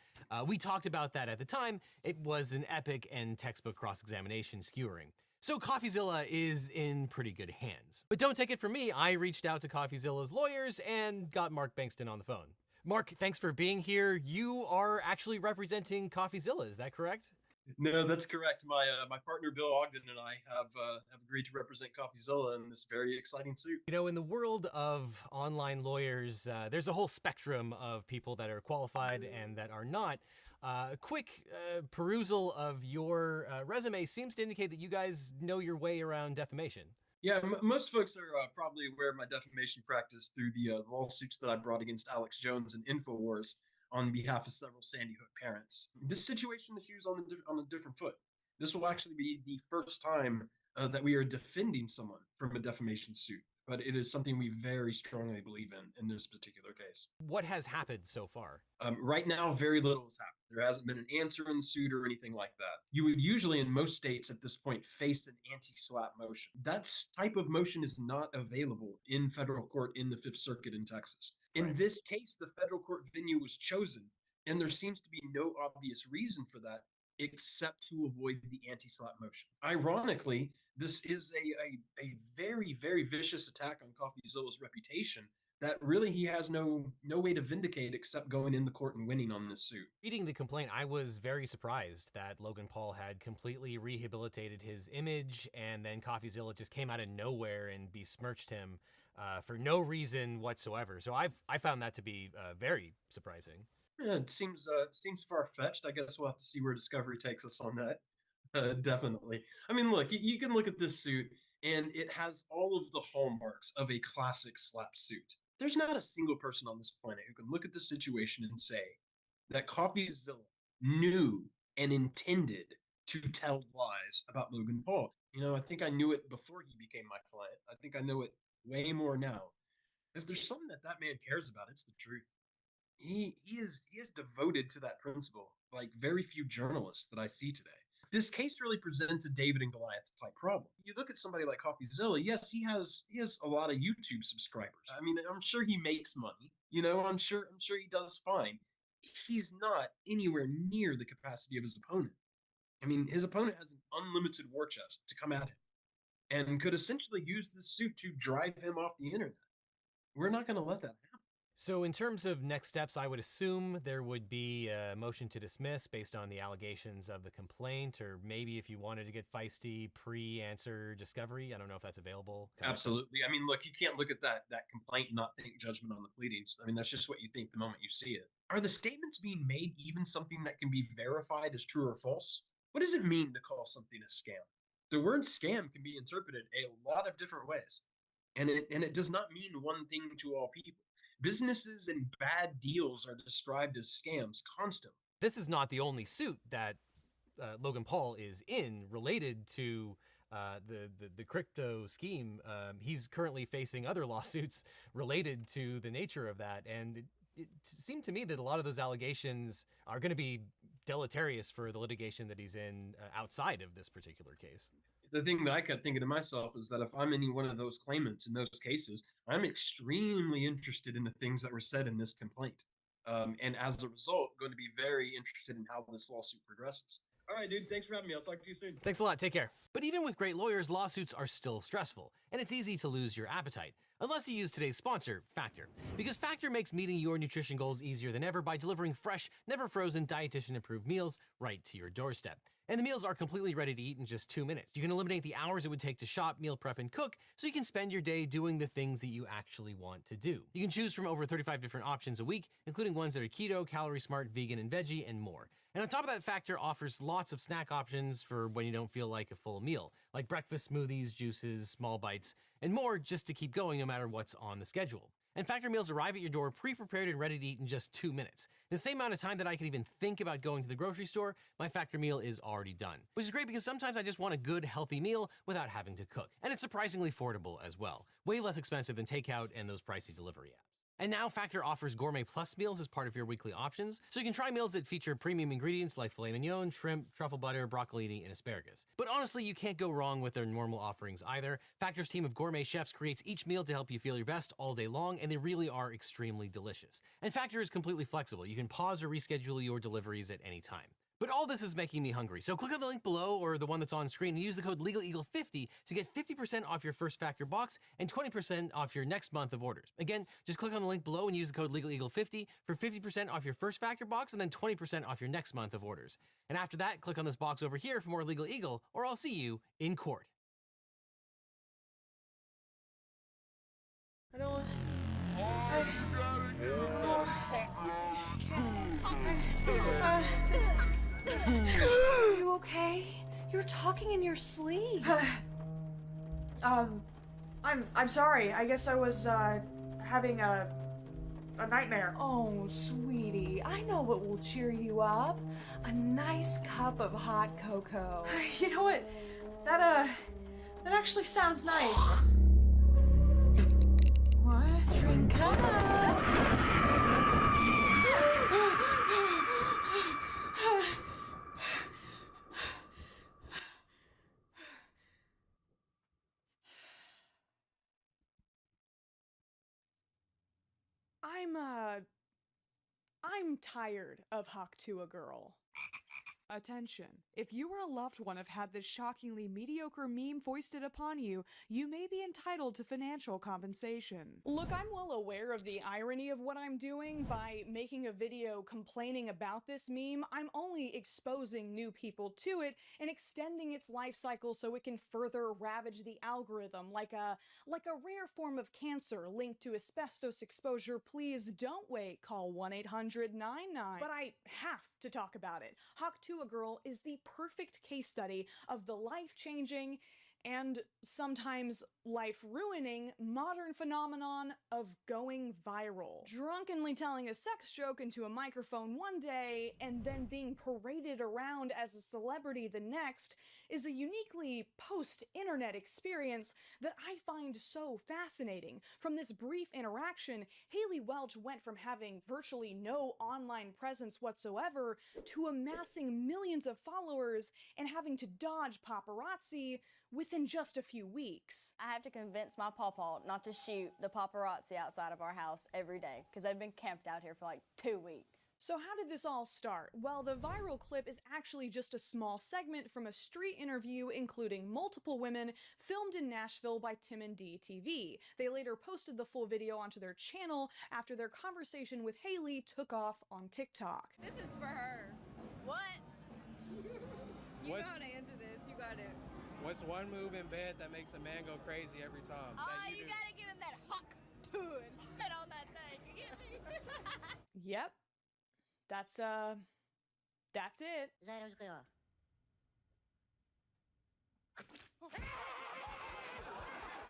We talked about that at the time. It was an epic and textbook cross-examination skewering. So CoffeeZilla is in pretty good hands. But don't take it from me, I reached out to CoffeeZilla's lawyers and got Mark Bankston on the phone. Mark, thanks for being here. You are actually representing CoffeeZilla, is that correct? No, that's correct. My partner Bill Ogden and I have agreed to represent CoffeeZilla in this very exciting suit. You know, in the world of online lawyers, there's a whole spectrum of people that are qualified and that are not. A quick perusal of your resume seems to indicate that you guys know your way around defamation. Yeah, most folks are probably aware of my defamation practice through the lawsuits that I brought against Alex Jones and InfoWars on behalf of several Sandy Hook parents. This situation is used on a different foot. This will actually be the first time that we are defending someone from a defamation suit, but it is something we very strongly believe in this particular case. What has happened so far? Right now, very little has happened. There hasn't been an answer in the suit or anything like that. You would usually, in most states at this point, face an anti-SLAPP motion. That type of motion is not available in federal court in the Fifth Circuit in Texas. In this case, the federal court venue was chosen, and there seems to be no obvious reason for that except to avoid the anti-SLAPP motion. Ironically, this is a very, very vicious attack on CoffeeZilla's reputation that really he has no way to vindicate except going in the court and winning on this suit. Reading the complaint, I was very surprised that Logan Paul had completely rehabilitated his image, and then CoffeeZilla just came out of nowhere and besmirched him for no reason whatsoever. So I found that to be very surprising. Yeah, it seems far-fetched. I guess we'll have to see where discovery takes us on that. Definitely. I mean, look, you can look at this suit, and it has all of the hallmarks of a classic SLAPP suit. There's not a single person on this planet who can look at the situation and say that CoffeeZilla knew and intended to tell lies about Logan Paul. You know, I think I knew it before he became my client. I think I know it way more now. If there's something that man cares about, it's the truth. He is devoted to that principle, like very few journalists that I see today. This case really presents a David and Goliath type problem. You look at somebody like CoffeeZilla, yes, he has a lot of YouTube subscribers. I mean, I'm sure he makes money. You know, I'm sure he does fine. He's not anywhere near the capacity of his opponent. I mean, his opponent has an unlimited war chest to come at him and could essentially use this suit to drive him off the internet. We're not going to let that happen. So in terms of next steps, I would assume there would be a motion to dismiss based on the allegations of the complaint, or maybe if you wanted to get feisty, pre-answer discovery. I don't know if that's available. Absolutely. I mean, look, you can't look at that complaint and not think judgment on the pleadings. I mean, that's just what you think the moment you see it. Are the statements being made even something that can be verified as true or false? What does it mean to call something a scam? The word scam can be interpreted a lot of different ways, and it does not mean one thing to all people. Businesses and bad deals are described as scams constantly. This is not the only suit that Logan Paul is in related to the crypto scheme. He's currently facing other lawsuits related to the nature of that. And it seemed to me that a lot of those allegations are going to be deleterious for the litigation that he's in outside of this particular case. The thing that I kept thinking to myself is that if I'm any one of those claimants in those cases, I'm extremely interested in the things that were said in this complaint. And as a result, going to be very interested in how this lawsuit progresses. All right, dude, thanks for having me. I'll talk to you soon. Thanks a lot. Take care. But even with great lawyers, lawsuits are still stressful, and it's easy to lose your appetite. Unless you use today's sponsor, Factor. Because Factor makes meeting your nutrition goals easier than ever by delivering fresh, never frozen, dietitian-approved meals right to your doorstep. And the meals are completely ready to eat in just 2 minutes. You can eliminate the hours it would take to shop, meal prep, and cook, so you can spend your day doing the things that you actually want to do. You can choose from over 35 different options a week, including ones that are keto, calorie smart, vegan, and veggie, and more. And on top of that, Factor offers lots of snack options for when you don't feel like a full meal, like breakfast smoothies, juices, small bites, and more, just to keep going no matter what's on the schedule. And Factor meals arrive at your door pre-prepared and ready to eat in just 2 minutes. The same amount of time that I can even think about going to the grocery store, my Factor meal is already done. Which is great because sometimes I just want a good, healthy meal without having to cook. And it's surprisingly affordable as well. Way less expensive than takeout and those pricey delivery apps. And now Factor offers Gourmet Plus meals as part of your weekly options, so you can try meals that feature premium ingredients like filet mignon, shrimp, truffle butter, broccolini, and asparagus. But honestly, you can't go wrong with their normal offerings either. Factor's team of gourmet chefs creates each meal to help you feel your best all day long, and they really are extremely delicious. And Factor is completely flexible. You can pause or reschedule your deliveries at any time. But all this is making me hungry, so click on the link below or the one that's on screen and use the code LegalEagle50 to get 50% off your first Factor box and 20% off your next month of orders. Again, just click on the link below and use the code LegalEagle50 for 50% off your first Factor box and then 20% off your next month of orders. And after that, click on this box over here for more Legal Eagle, or I'll see you in court. I don't... Are you okay? You're talking in your sleep. I'm sorry. I guess I was having a nightmare. Oh, sweetie, I know what will cheer you up. A nice cup of hot cocoa. You know what? That actually sounds nice. What? Drink up. I'm tired of Hawk to a Girl. Attention. If you or a loved one have had this shockingly mediocre meme foisted upon you, you may be entitled to financial compensation. Look, I'm well aware of the irony of what I'm doing. By making a video complaining about this meme, I'm only exposing new people to it and extending its life cycle so it can further ravage the algorithm like a rare form of cancer linked to asbestos exposure. Please don't wait, call 1-800-99. But I have to talk about it. Hawk to a Girl is the perfect case study of the life-changing and sometimes life-ruining modern phenomenon of going viral. Drunkenly telling a sex joke into a microphone one day and then being paraded around as a celebrity the next is a uniquely post-internet experience that I find so fascinating. From this brief interaction, Haley Welch went from having virtually no online presence whatsoever to amassing millions of followers and having to dodge paparazzi within just a few weeks. I have to convince my pawpaw not to shoot the paparazzi outside of our house every day because they've been camped out here for like 2 weeks. So how did this all start? Well, the viral clip is actually just a small segment from a street interview including multiple women filmed in Nashville by Tim and D TV. They later posted the full video onto their channel after their conversation with Haley took off on TikTok. This is for her. What? You know how to answer this. You got it. What's one move in bed that makes a man go crazy every time? You gotta give him that hawk to and spit on that thing. You get me? Yep. That's it.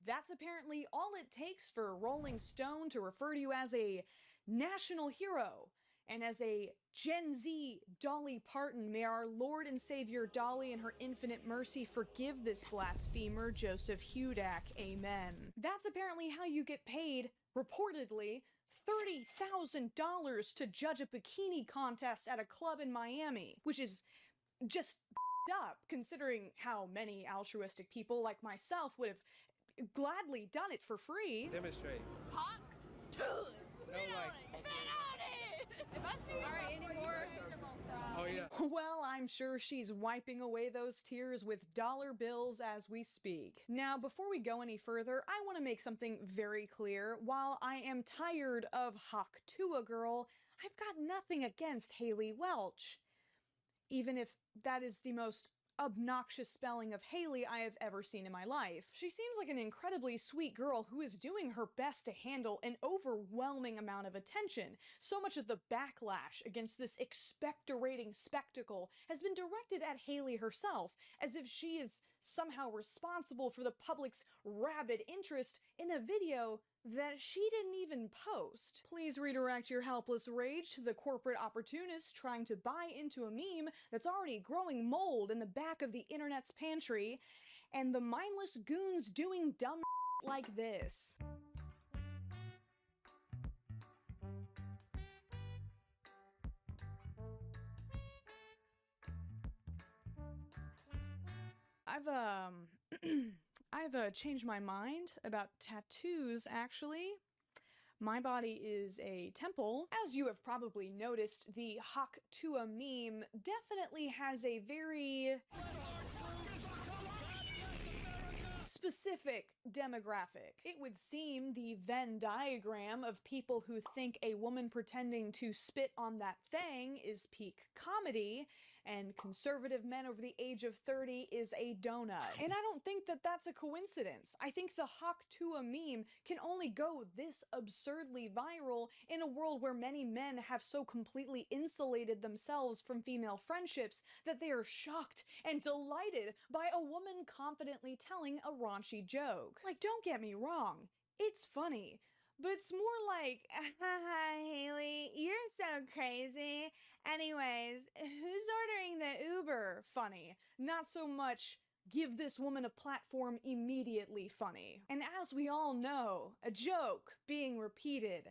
That's apparently all it takes for Rolling Stone to refer to you as a national hero. And as a Gen Z Dolly Parton, may our Lord and Savior Dolly in her infinite mercy forgive this blasphemer, Joseph Hudak. Amen. That's apparently how you get paid, reportedly, $30,000 to judge a bikini contest at a club in Miami, which is just up, considering how many altruistic people like myself would have gladly done it for free. Demonstrate. Hawk to it. Spit on it. Spit on it. If I see you anymore, I'm gonna cry. Oh yeah. Well, I'm sure she's wiping away those tears with dollar bills as we speak. Now, before we go any further, I want to make something very clear. While I am tired of Hawk to a Girl, I've got nothing against Haley Welch. Even if that is the most obnoxious spelling of Haley I have ever seen in my life. She seems like an incredibly sweet girl who is doing her best to handle an overwhelming amount of attention. So much of the backlash against this expectorating spectacle has been directed at Haley herself, as if she is somehow responsible for the public's rabid interest in a video that she didn't even post. Please redirect your helpless rage to the corporate opportunists trying to buy into a meme that's already growing mold in the back of the internet's pantry, and the mindless goons doing dumb like this. I've changed my mind about tattoos, actually. My body is a temple. As you have probably noticed, the Hawk Tua meme definitely has a very specific demographic. It would seem the Venn diagram of people who think a woman pretending to spit on that thing is peak comedy, and conservative men over the age of 30 is a donut. And I don't think that that's a coincidence. I think the Hawk Tua meme can only go this absurdly viral in a world where many men have so completely insulated themselves from female friendships that they are shocked and delighted by a woman confidently telling a raunchy joke. Like, don't get me wrong, it's funny. But it's more like, haha, Haley, you're so crazy. Anyways, who's ordering the Uber? Funny. Not so much, give this woman a platform immediately funny. And as we all know, a joke being repeated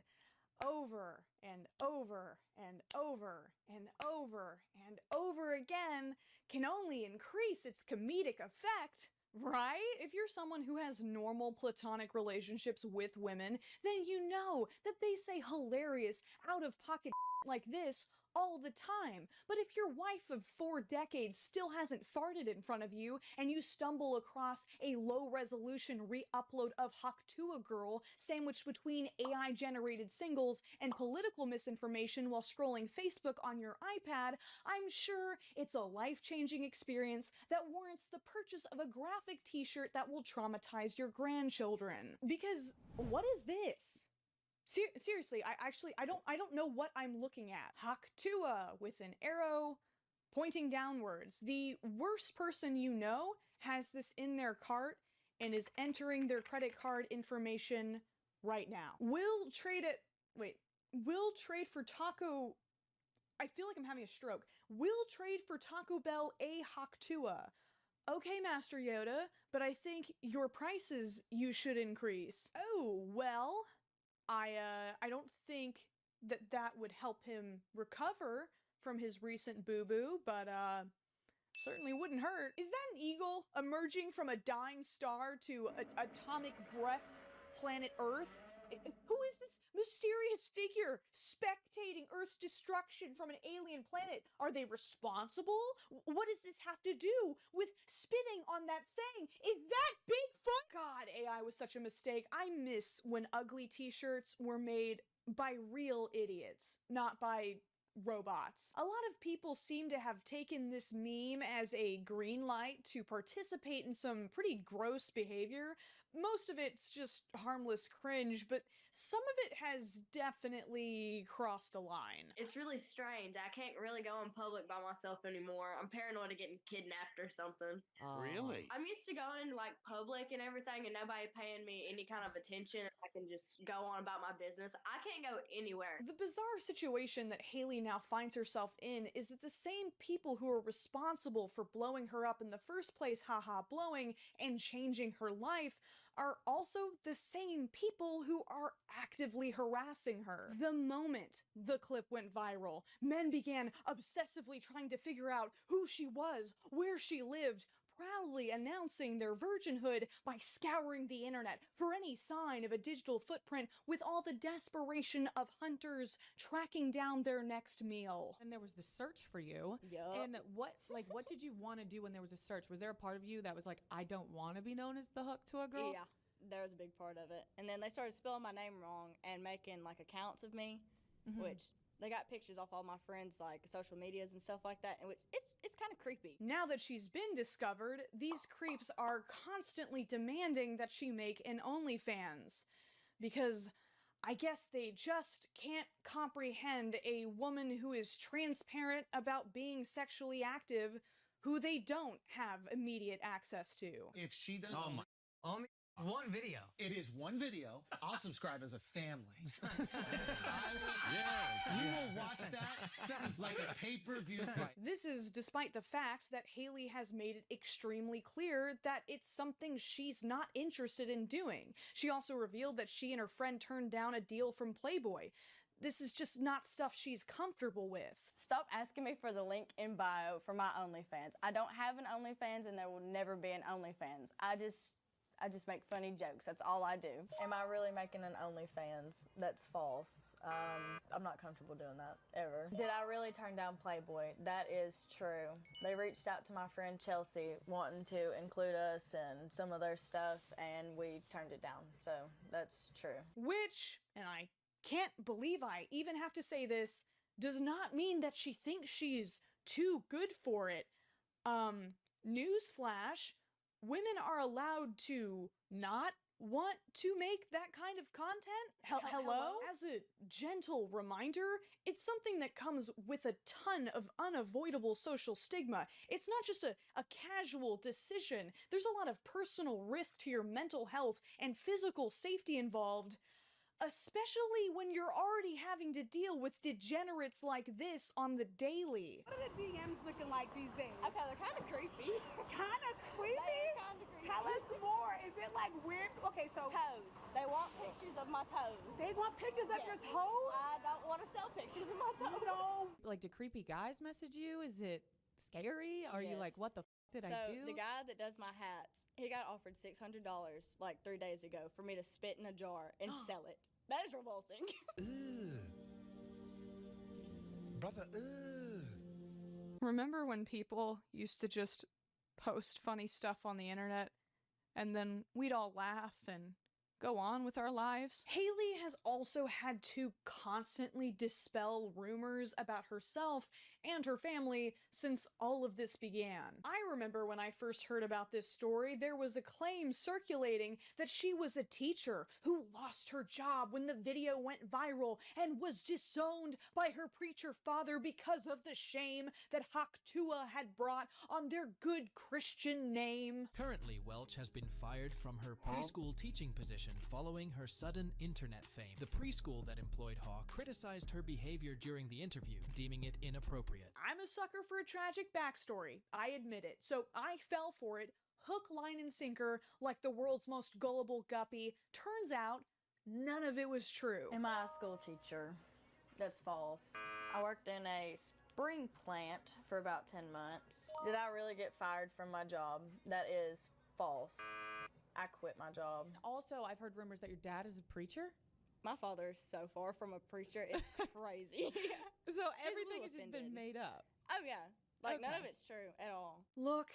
over and over and over and over and over again can only increase its comedic effect. Right? If you're someone who has normal platonic relationships with women, then you know that they say hilarious, out-of-pocket like this all the time. But if your wife of 4 decades still hasn't farted in front of you, and you stumble across a low-resolution re-upload of Hawk Tua Girl sandwiched between AI-generated singles and political misinformation while scrolling Facebook on your iPad, I'm sure it's a life-changing experience that warrants the purchase of a graphic t-shirt that will traumatize your grandchildren. Because what is this? Seriously, I don't know what I'm looking at. Hawk Tua with an arrow pointing downwards. The worst person you know has this in their cart and is entering their credit card information right now. Will trade for taco. I feel like I'm having a stroke. Will trade for Taco Bell a Hawk Tua. Okay, Master Yoda, but I think your prices you should increase. Oh, well, I don't think that would help him recover from his recent boo-boo, but certainly wouldn't hurt. Is that an eagle emerging from a dying star to atomic breath planet Earth? Who is this mysterious figure spectating Earth's destruction from an alien planet? Are they responsible? What does this have to do with spitting on that thing? Is that Bigfoot? God, AI was such a mistake. I miss when ugly t-shirts were made by real idiots, not by robots. A lot of people seem to have taken this meme as a green light to participate in some pretty gross behavior. Most of it's just harmless cringe, but some of it has definitely crossed a line. It's really strange. I can't really go in public by myself anymore. I'm paranoid of getting kidnapped or something. Really? I'm used to going in like public and everything and nobody paying me any kind of attention. I can just go on about my business. I can't go anywhere. The bizarre situation that Haley now finds herself in is that the same people who are responsible for blowing her up in the first place, haha blowing, and changing her life, are also the same people who are actively harassing her. The moment the clip went viral, men began obsessively trying to figure out who she was, where she lived, proudly announcing their virginhood by scouring the internet for any sign of a digital footprint with all the desperation of hunters tracking down their next meal. And there was the search for you. Yup. And what did you want to do when there was a search? Was there a part of you that was like, I don't want to be known as the Hawk Tua girl? Yeah, there was a big part of it. And then they started spelling my name wrong and making like accounts of me, which they got pictures off all my friends' like social medias and stuff like that, and which it's kind of creepy. Now that she's been discovered, these creeps are constantly demanding that she make an OnlyFans, because I guess they just can't comprehend a woman who is transparent about being sexually active who they don't have immediate access to. If she doesn't. Oh my. Only one video. It is one video. I'll subscribe as a family. Yes. You will watch that like a pay-per-view fight. This is despite the fact that Haley has made it extremely clear that it's something she's not interested in doing. She also revealed that she and her friend turned down a deal from Playboy. This is just not stuff she's comfortable with. Stop asking me for the link in bio for my OnlyFans. I don't have an OnlyFans and there will never be an OnlyFans. I just make funny jokes. That's all I do. Am I really making an OnlyFans? That's false. I'm not comfortable doing that, ever. Did I really turn down Playboy? That is true. They reached out to my friend Chelsea wanting to include us in some of their stuff, and we turned it down. So that's true. Which, and I can't believe I even have to say this, does not mean that she thinks she's too good for it. Newsflash, women are allowed to not want to make that kind of content? Hello? As a gentle reminder, it's something that comes with a ton of unavoidable social stigma. It's not just a casual decision. There's a lot of personal risk to your mental health and physical safety involved, especially when you're already having to deal with degenerates like this on the daily. What are the DMs looking like these days? Okay, they're kind of creepy. Kind of creepy? Kind of creepy. Tell us more. Is it like weird? Okay, so toes. They want pictures of my toes. They want pictures of your toes? I don't want to sell pictures of my toes. No. Like, do creepy guys message you? Is it scary? Are you like, what the did I do? So the guy that does my hats, he got offered $600 like 3 days ago for me to spit in a jar and sell it. That is revolting. Brother, Remember when people used to just post funny stuff on the internet and then we'd all laugh and go on with our lives? Haley has also had to constantly dispel rumors about herself and her family since all of this began. I remember when I first heard about this story, there was a claim circulating that she was a teacher who lost her job when the video went viral and was disowned by her preacher father because of the shame that Haktua had brought on their good Christian name. Currently, Welch has been fired from her preschool teaching position following her sudden internet fame. The preschool that employed Hawk criticized her behavior during the interview, deeming it inappropriate. I'm a sucker for a tragic backstory, I admit it, so I fell for it, hook, line, and sinker, like the world's most gullible guppy. Turns out, none of it was true. Am I a school teacher? That's false. I worked in a spring plant for about 10 months. Did I really get fired from my job? That is false. I quit my job. Also, I've heard rumors that your dad is a preacher. My father is so far from a preacher, it's crazy. So everything has just been made up. Oh yeah, like none Okay. of it's true at all. Look,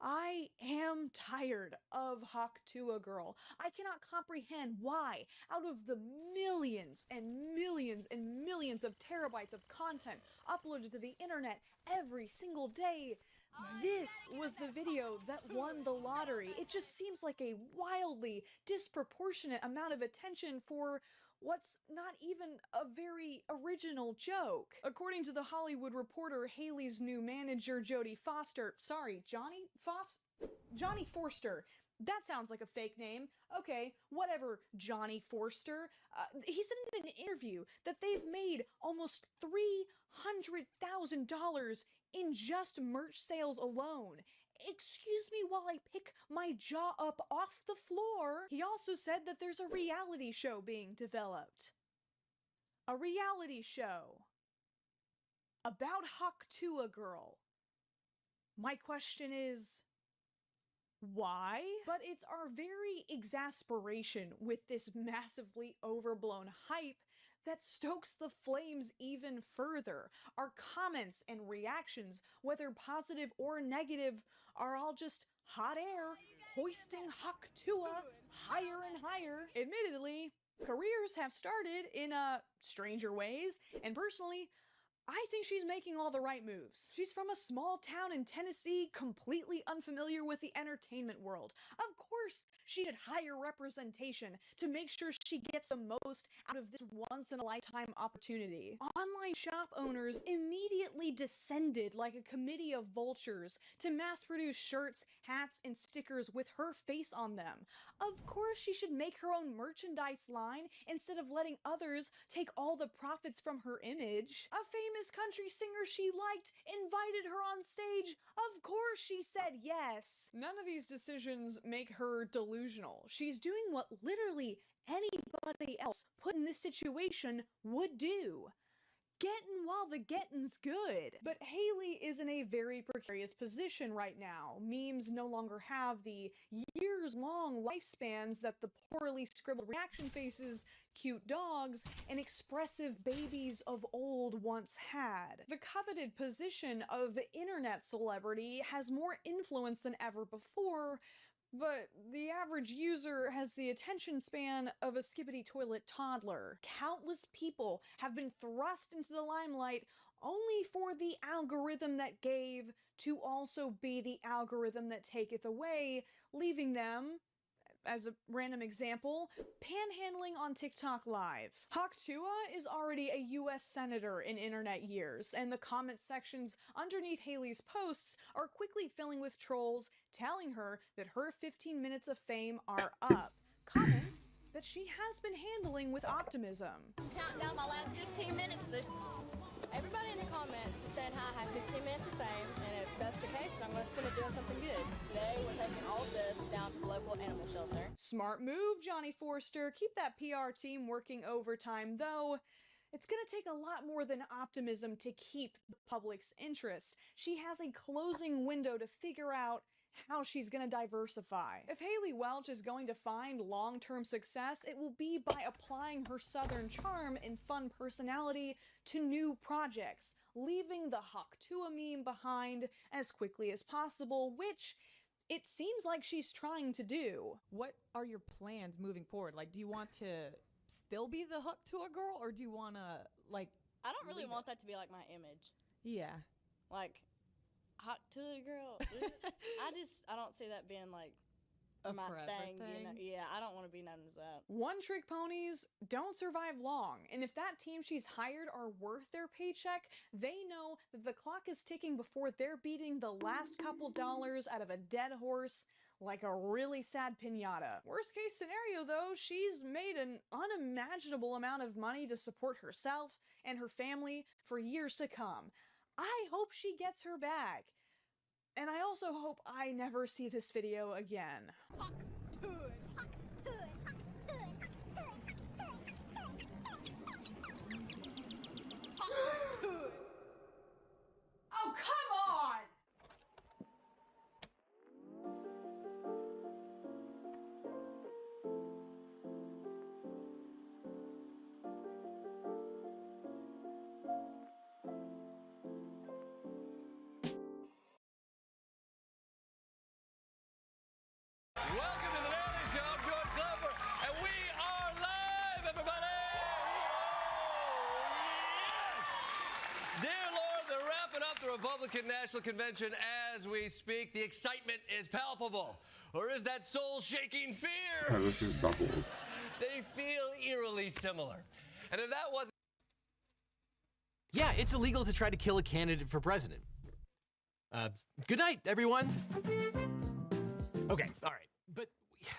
I am tired of Haktua Girl. I cannot comprehend why, out of the millions and millions and millions of terabytes of content uploaded to the internet every single day, this was the video that won the lottery. It just seems like a wildly disproportionate amount of attention for what's not even a very original joke. According to The Hollywood Reporter, Haley's new manager, Jodie Foster, Johnny Forster. That sounds like a fake name. Okay, whatever, Johnny Forster. He said in an interview that they've made almost $300,000 in just merch sales alone. Excuse me while I pick my jaw up off the floor. He also said that there's a reality show being developed. A reality show about Haktua Girl. My question is, why? But it's our very exasperation with this massively overblown hype that stokes the flames even further. Our comments and reactions, whether positive or negative, are all just hot air hoisting Haktua higher and higher. Admittedly, careers have started in stranger ways, and personally, I think she's making all the right moves. She's from a small town in Tennessee, completely unfamiliar with the entertainment world. Of course, she should hire representation to make sure she gets the most out of this once-in-a-lifetime opportunity. Online shop owners immediately descended like a committee of vultures to mass-produce shirts, hats, and stickers with her face on them. Of course, she should make her own merchandise line instead of letting others take all the profits from her image. A famous country singer she liked invited her on stage. Of course she said yes. None of these decisions make her delusional. She's doing what literally anybody else put in this situation would do. Getting while the getting's good. But Haley is in a very precarious position right now. Memes no longer have the years-long lifespans that the poorly scribbled reaction faces, cute dogs, and expressive babies of old once had. The coveted position of internet celebrity has more influence than ever before, but the average user has the attention span of a skibbity toilet toddler. Countless people have been thrust into the limelight only for the algorithm that gave to also be the algorithm that taketh away, leaving them, as a random example, panhandling on TikTok Live. Hawktua is already a US senator in internet years, and the comment sections underneath Haley's posts are quickly filling with trolls telling her that her 15 minutes of fame are up. Comments that she has been handling with optimism. Counting down my last 15 minutes. Everybody in the comments is saying hi, I have 15 minutes of fame, and if that's the case, then I'm going to spend it doing something good. Today, we're taking all of this down to the local animal shelter. Smart move, Johnny Forster. Keep that PR team working overtime, though. It's gonna take a lot more than optimism to keep the public's interest. She has a closing window to figure out how she's gonna diversify. If Haley Welch is going to find long-term success, it will be by applying her southern charm and fun personality to new projects, leaving the Hawktua meme behind as quickly as possible, which it seems like she's trying to do. What are your plans moving forward? Like, do you want to still be the Hawktua girl, or do you want to, like... I don't really want that to be, like, my image. Yeah. Like, Hawktua girl. I don't see that being, like, my thing. You know? Yeah, I don't want to be known as that. One-trick ponies don't survive long, and if that team she's hired are worth their paycheck, they know that the clock is ticking before they're beating the last couple dollars out of a dead horse like a really sad piñata. Worst case scenario though, she's made an unimaginable amount of money to support herself and her family for years to come. I hope she gets her back. And I also hope I never see this video again. Oh, come on! Welcome to the Daily Show. I'm George Glover, and we are live, everybody! Yes! Dear Lord, they're wrapping up the Republican National Convention as we speak. The excitement is palpable. Or is that soul-shaking fear? They feel eerily similar. And if that wasn't... Yeah, it's illegal to try to kill a candidate for president. Good night, everyone. Okay, all right. But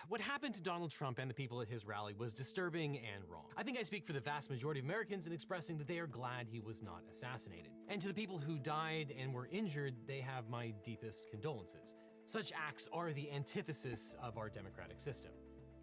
what happened to Donald Trump and the people at his rally was disturbing and wrong. I think I speak for the vast majority of Americans in expressing that they are glad he was not assassinated. And to the people who died and were injured, they have my deepest condolences. Such acts are the antithesis of our democratic system.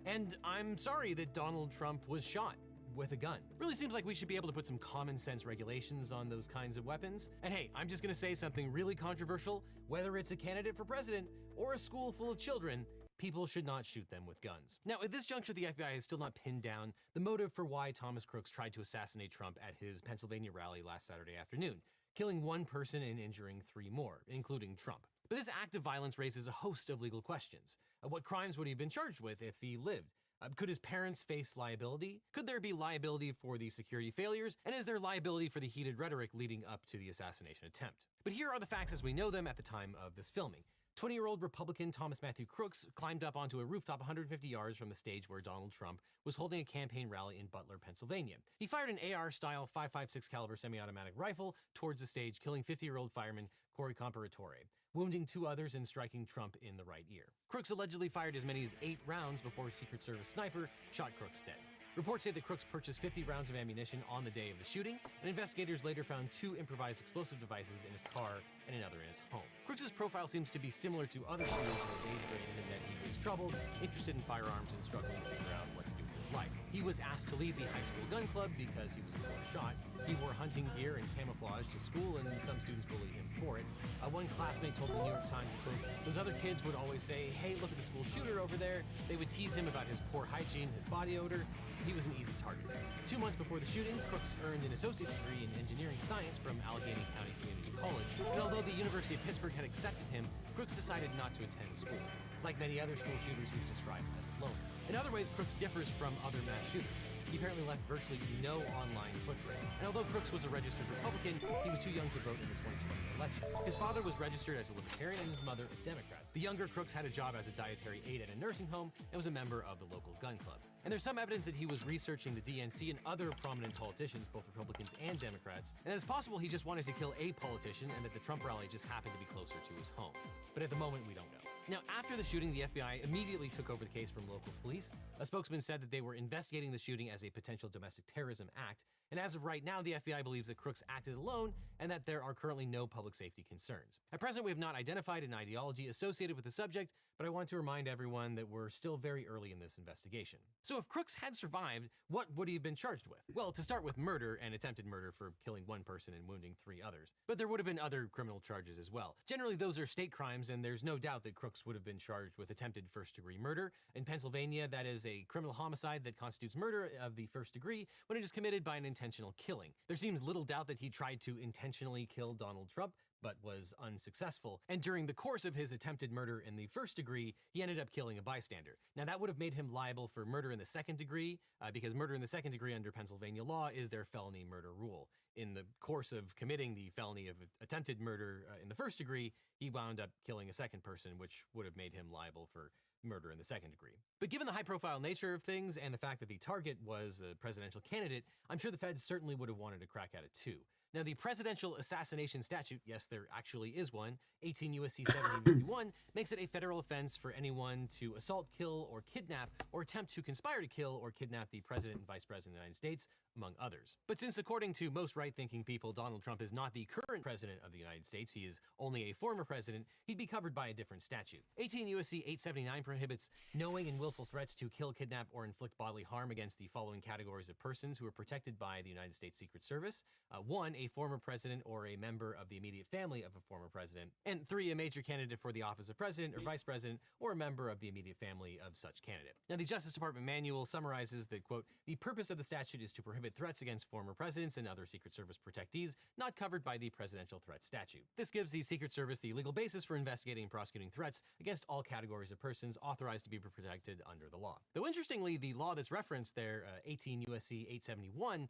And I'm sorry that Donald Trump was shot with a gun. Really seems like we should be able to put some common sense regulations on those kinds of weapons. And hey, I'm just gonna say something really controversial. Whether it's a candidate for president or a school full of children, people should not shoot them with guns. Now, at this juncture, the FBI has still not pinned down the motive for why Thomas Crooks tried to assassinate Trump at his Pennsylvania rally last Saturday afternoon, killing one person and injuring 3 more, including Trump. But this act of violence raises a host of legal questions. What crimes would he have been charged with if he lived? Could his parents face liability? Could there be liability for the security failures? And is there liability for the heated rhetoric leading up to the assassination attempt? But here are the facts as we know them at the time of this filming. 20-year-old Republican Thomas Matthew Crooks climbed up onto a rooftop 150 yards from the stage where Donald Trump was holding a campaign rally in Butler, Pennsylvania. He fired an AR-style .556 caliber semi-automatic rifle towards the stage, killing 50-year-old fireman Corey Comparatore, wounding 2 others and striking Trump in the right ear. Crooks allegedly fired as many as 8 rounds before a Secret Service sniper shot Crooks dead. Reports say that Crooks purchased 50 rounds of ammunition on the day of the shooting, and investigators later found 2 improvised explosive devices in his car and another in his home. Crooks' profile seems to be similar to other shooters in his age range in that he was troubled, interested in firearms, and struggling to figure out what to do with his life. He was asked to leave the high school gun club because he was a poor shot. He wore hunting gear and camouflage to school, and some students bullied him for it. One classmate told the New York Times, quote, "Those other kids would always say, 'Hey, look at the school shooter over there.' They would tease him about his poor hygiene, his body odor. He was an easy target." 2 months before the shooting, Crooks earned an associate's degree in engineering science from Allegheny County Community College. And although the University of Pittsburgh had accepted him, Crooks decided not to attend school. Like many other school shooters, he was described as a loner. In other ways, Crooks differs from other mass shooters. He apparently left virtually no online footprint. And although Crooks was a registered Republican, he was too young to vote in the 2020 election. His father was registered as a Libertarian and his mother a Democrat. The younger Crooks had a job as a dietary aide at a nursing home and was a member of the local gun club. And there's some evidence that he was researching the DNC and other prominent politicians, both Republicans and Democrats, and it's possible he just wanted to kill a politician and that the Trump rally just happened to be closer to his home. But at the moment, we don't know. Now, after the shooting, the FBI immediately took over the case from local police. A spokesman said that they were investigating the shooting as a potential domestic terrorism act, and as of right now, the FBI believes that Crooks acted alone and that there are currently no public safety concerns. At present, we have not identified an ideology associated with the subject, but I want to remind everyone that we're still very early in this investigation. So if Crooks had survived, what would he have been charged with? Well, to start with, murder and attempted murder for killing 1 person and wounding 3 others. But there would have been other criminal charges as well. Generally, those are state crimes, and there's no doubt that Crooks would have been charged with attempted first-degree murder. In Pennsylvania, that is a criminal homicide that constitutes murder of the first degree when it is committed by an intentional killing. There seems little doubt that he tried to intentionally kill Donald Trump, but was unsuccessful. And during the course of his attempted murder in the first degree, he ended up killing a bystander. Now, that would have made him liable for murder in the second degree, because murder in the second degree under Pennsylvania law is their felony murder rule. In the course of committing the felony of attempted murder in the first degree, he wound up killing a second person, which would have made him liable for murder in the second degree. But given the high-profile nature of things and the fact that the target was a presidential candidate, I'm sure the feds certainly would have wanted to crack at it too. Now, the presidential assassination statute, yes, there actually is one, 18 U.S.C. 1751, makes it a federal offense for anyone to assault, kill, or kidnap, or attempt to conspire to kill or kidnap the president and vice president of the United States, among others. But since, according to most right-thinking people, Donald Trump is not the current president of the United States, he is only a former president, he'd be covered by a different statute. 18 U.S.C. 879 prohibits knowing and willful threats to kill, kidnap, or inflict bodily harm against the following categories of persons who are protected by the United States Secret Service. 1, a former president or a member of the immediate family of a former president. And 3, a major candidate for the office of president or vice president or a member of the immediate family of such candidate. Now, the Justice Department manual summarizes that, quote, "The purpose of the statute is to prohibit threats against former presidents and other Secret Service protectees not covered by the Presidential Threat Statute. This gives the Secret Service the legal basis for investigating and prosecuting threats against all categories of persons authorized to be protected under the law." Though interestingly, the law that's referenced there, 18 U.S.C. 871,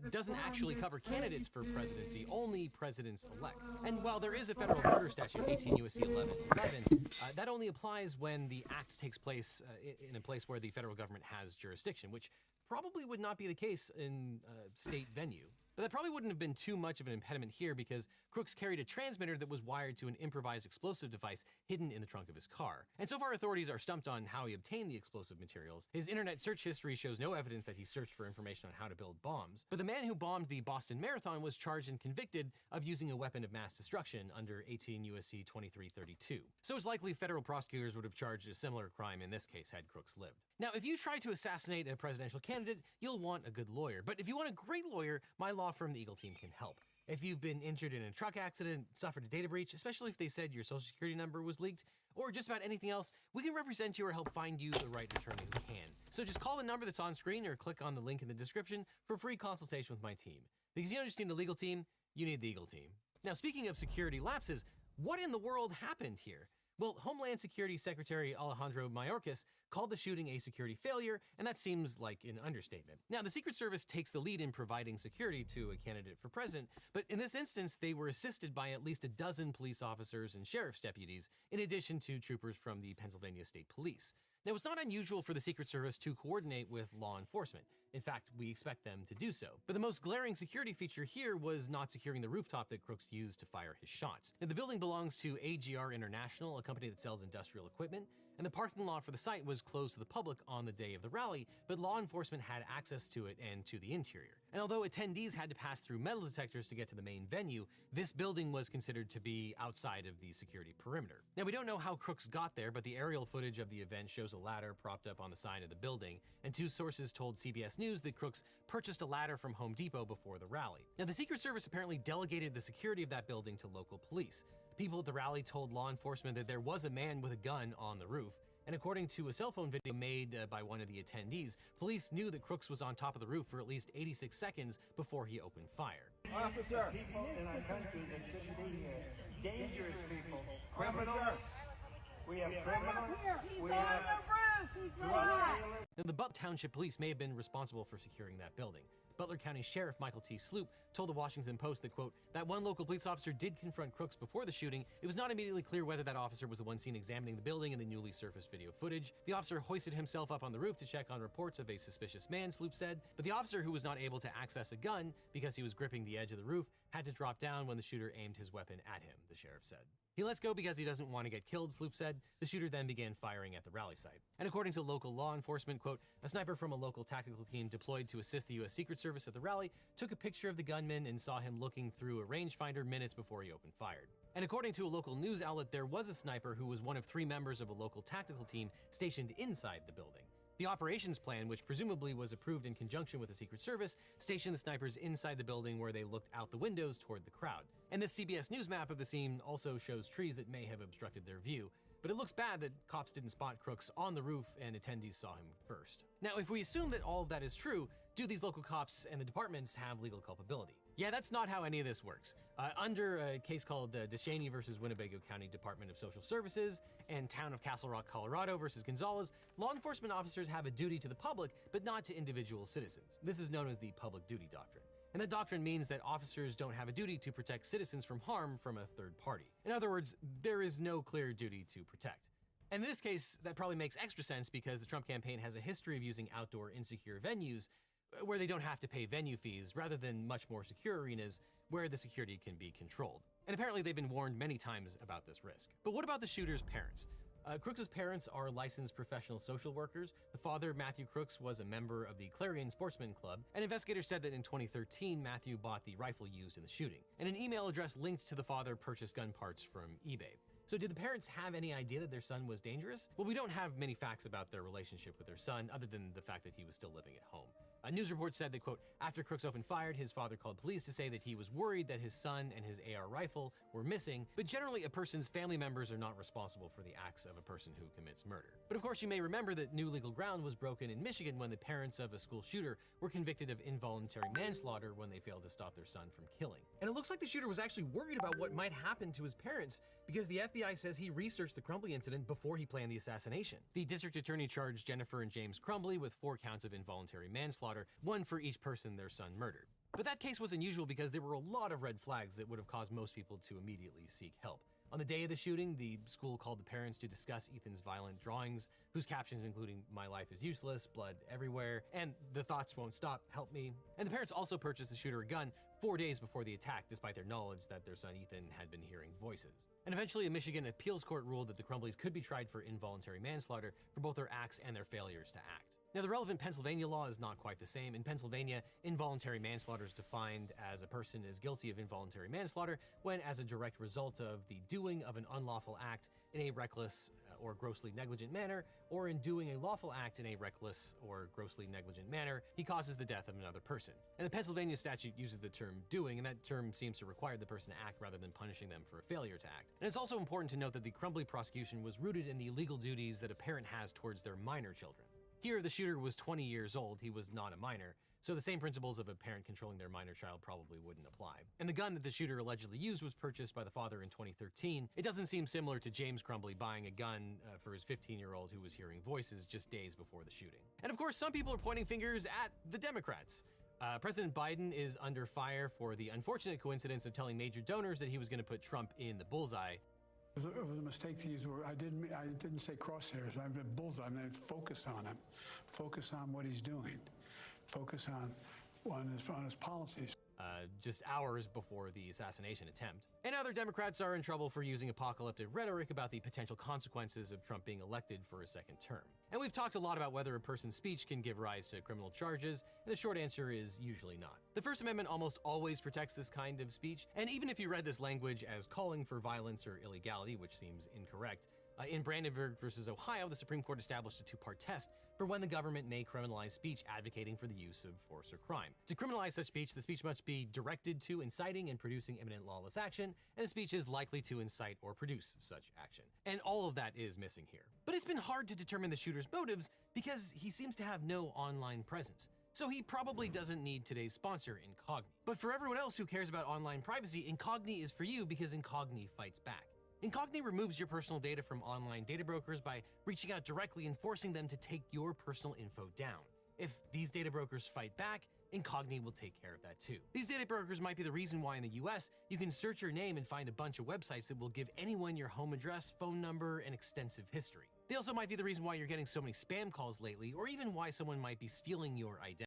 doesn't actually cover candidates for presidency, only presidents-elect. And while there is a federal murder statute, 18 U.S.C. 1111, that only applies when the act takes place in a place where the federal government has jurisdiction, which probably would not be the case in a state venue. But that probably wouldn't have been too much of an impediment here because Crooks carried a transmitter that was wired to an improvised explosive device hidden in the trunk of his car. And so far, authorities are stumped on how he obtained the explosive materials. His internet search history shows no evidence that he searched for information on how to build bombs. But the man who bombed the Boston Marathon was charged and convicted of using a weapon of mass destruction under 18 U.S.C. 2332. So it's likely federal prosecutors would have charged a similar crime in this case had Crooks lived. Now, if you try to assassinate a presidential candidate, you'll want a good lawyer. But if you want a great lawyer, my law firm, the Eagle Team, can help. If you've been injured in a truck accident, suffered a data breach, especially if they said your social security number was leaked, or just about anything else, we can represent you or help find you the right attorney who can. So just call the number that's on screen or click on the link in the description for a free consultation with my team. Because you don't just need a legal team, you need the Eagle Team. Now, speaking of security lapses, what in the world happened here? Well, Homeland Security Secretary Alejandro Mayorkas called the shooting a security failure, and that seems like an understatement. Now, the Secret Service takes the lead in providing security to a candidate for president, but in this instance, they were assisted by at least a dozen police officers and sheriff's deputies, in addition to troopers from the Pennsylvania State Police. Now, it's not unusual for the Secret Service to coordinate with law enforcement. In fact, we expect them to do so. But the most glaring security feature here was not securing the rooftop that Crooks used to fire his shots. Now, the building belongs to AGR International, a company that sells industrial equipment, and the parking lot for the site was closed to the public on the day of the rally, but law enforcement had access to it and to the interior. And although attendees had to pass through metal detectors to get to the main venue, this building was considered to be outside of the security perimeter. Now, we don't know how Crooks got there, but the aerial footage of the event shows a ladder propped up on the side of the building, and two sources told CBS News that Crooks purchased a ladder from Home Depot before the rally. Now, the Secret Service apparently delegated the security of that building to local police. People at the rally told law enforcement that there was a man with a gun on the roof, and according to a cell phone video made by one of the attendees, police knew that Crooks was on top of the roof for at least 86 seconds before he opened fire. Officer, people in our country that shouldn't be here. Dangerous people. Criminals. We have criminals. We have Now, the Butte Township Police may have been responsible for securing that building. Butler County Sheriff Michael T. Sloop told the Washington Post that, quote, that one local police officer did confront Crooks before the shooting. It was not immediately clear whether that officer was the one seen examining the building in the newly surfaced video footage. The officer hoisted himself up on the roof to check on reports of a suspicious man, Sloop said, but the officer, who was not able to access a gun because he was gripping the edge of the roof, had to drop down when the shooter aimed his weapon at him, the sheriff said. He lets go because he doesn't want to get killed, Sloop said. The shooter then began firing at the rally site. And according to local law enforcement, quote, a sniper from a local tactical team deployed to assist the U.S. Secret Service at the rally took a picture of the gunman and saw him looking through a rangefinder minutes before he opened fire. And according to a local news outlet, there was a sniper who was one of 3 members of a local tactical team stationed inside the building. The operations plan, which presumably was approved in conjunction with the Secret Service, stationed the snipers inside the building where they looked out the windows toward the crowd. And this CBS News map of the scene also shows trees that may have obstructed their view. But it looks bad that cops didn't spot Crooks on the roof and attendees saw him first. Now, if we assume that all of that is true, do these local cops and the departments have legal culpability? Yeah, that's not how any of this works. Under a case called DeShaney versus Winnebago County Department of Social Services and Town of Castle Rock, Colorado versus Gonzalez, law enforcement officers have a duty to the public, but not to individual citizens. This is known as the public duty doctrine. And that doctrine means that officers don't have a duty to protect citizens from harm from a third party. In other words, there is no clear duty to protect. And in this case, that probably makes extra sense because the Trump campaign has a history of using outdoor insecure venues where they don't have to pay venue fees rather than much more secure arenas where the security can be controlled. And apparently they've been warned many times about this risk. But what about the shooter's parents? Crooks' parents are licensed professional social workers. The father, Matthew Crooks, was a member of the Clarion Sportsman Club, and investigators said that in 2013, Matthew bought the rifle used in the shooting. And an email address linked to the father purchased gun parts from eBay. So did the parents have any idea that their son was dangerous? Well, we don't have many facts about their relationship with their son other than the fact that he was still living at home. A news report said that, quote, after Crooks opened fire, his father called police to say that he was worried that his son and his AR rifle were missing, but generally a person's family members are not responsible for the acts of a person who commits murder. But of course, you may remember that new legal ground was broken in Michigan when the parents of a school shooter were convicted of involuntary manslaughter when they failed to stop their son from killing. And it looks like the shooter was actually worried about what might happen to his parents because the FBI says he researched the Crumbly incident before he planned the assassination. The district attorney charged Jennifer and James Crumbly with 4 counts of involuntary manslaughter, 1 for each person their son murdered. But that case was unusual because there were a lot of red flags that would have caused most people to immediately seek help. On the day of the shooting, the school called the parents to discuss Ethan's violent drawings, whose captions including "My life is useless," "Blood everywhere," and "The thoughts won't stop, help me." And the parents also purchased the shooter a gun 4 days before the attack, despite their knowledge that their son Ethan had been hearing voices. And eventually a Michigan appeals court ruled that the Crumblys could be tried for involuntary manslaughter for both their acts and their failures to act. Now, the relevant Pennsylvania law is not quite the same. In Pennsylvania, involuntary manslaughter is defined as a person is guilty of involuntary manslaughter when, as a direct result of the doing of an unlawful act in a reckless or grossly negligent manner, or in doing a lawful act in a reckless or grossly negligent manner, he causes the death of another person. And the Pennsylvania statute uses the term doing, and that term seems to require the person to act rather than punishing them for a failure to act. And it's also important to note that the Crumbly prosecution was rooted in the legal duties that a parent has towards their minor children. Here, the shooter was 20 years old, he was not a minor, So the same principles of a parent controlling their minor child probably wouldn't apply. And the gun that the shooter allegedly used was purchased by the father in 2013. It doesn't seem similar to James Crumbly buying a gun for his 15-year-old who was hearing voices just days before the shooting. And of course, some people are pointing fingers at the Democrats. President Biden is under fire for the unfortunate coincidence of telling major donors that he was going to put Trump in the bullseye. It was a mistake to use the word. I didn't say crosshairs. I meant bullseye. I meant focus on him. Focus on what he's doing. Focus on his policies. Just hours before the assassination attempt. And other Democrats are in trouble for using apocalyptic rhetoric about the potential consequences of Trump being elected for a second term. And we've talked a lot about whether a person's speech can give rise to criminal charges, and the short answer is usually not. The First Amendment almost always protects this kind of speech, and even if you read this language as calling for violence or illegality, which seems incorrect, in Brandenburg versus Ohio, the Supreme Court established a two-part test for when the government may criminalize speech advocating for the use of force or crime. To criminalize such speech, the speech must be directed to inciting and producing imminent lawless action, and the speech is likely to incite or produce such action. And all of that is missing here. But it's been hard to determine the shooter's motives because he seems to have no online presence. So he probably doesn't need today's sponsor, Incogni. But for everyone else who cares about online privacy, Incogni is for you because Incogni fights back. Incogni removes your personal data from online data brokers by reaching out directly and forcing them to take your personal info down. If these data brokers fight back, Incogni will take care of that too. These data brokers might be the reason why in the US, you can search your name and find a bunch of websites that will give anyone your home address, phone number, and extensive history. They also might be the reason why you're getting so many spam calls lately, or even why someone might be stealing your identity.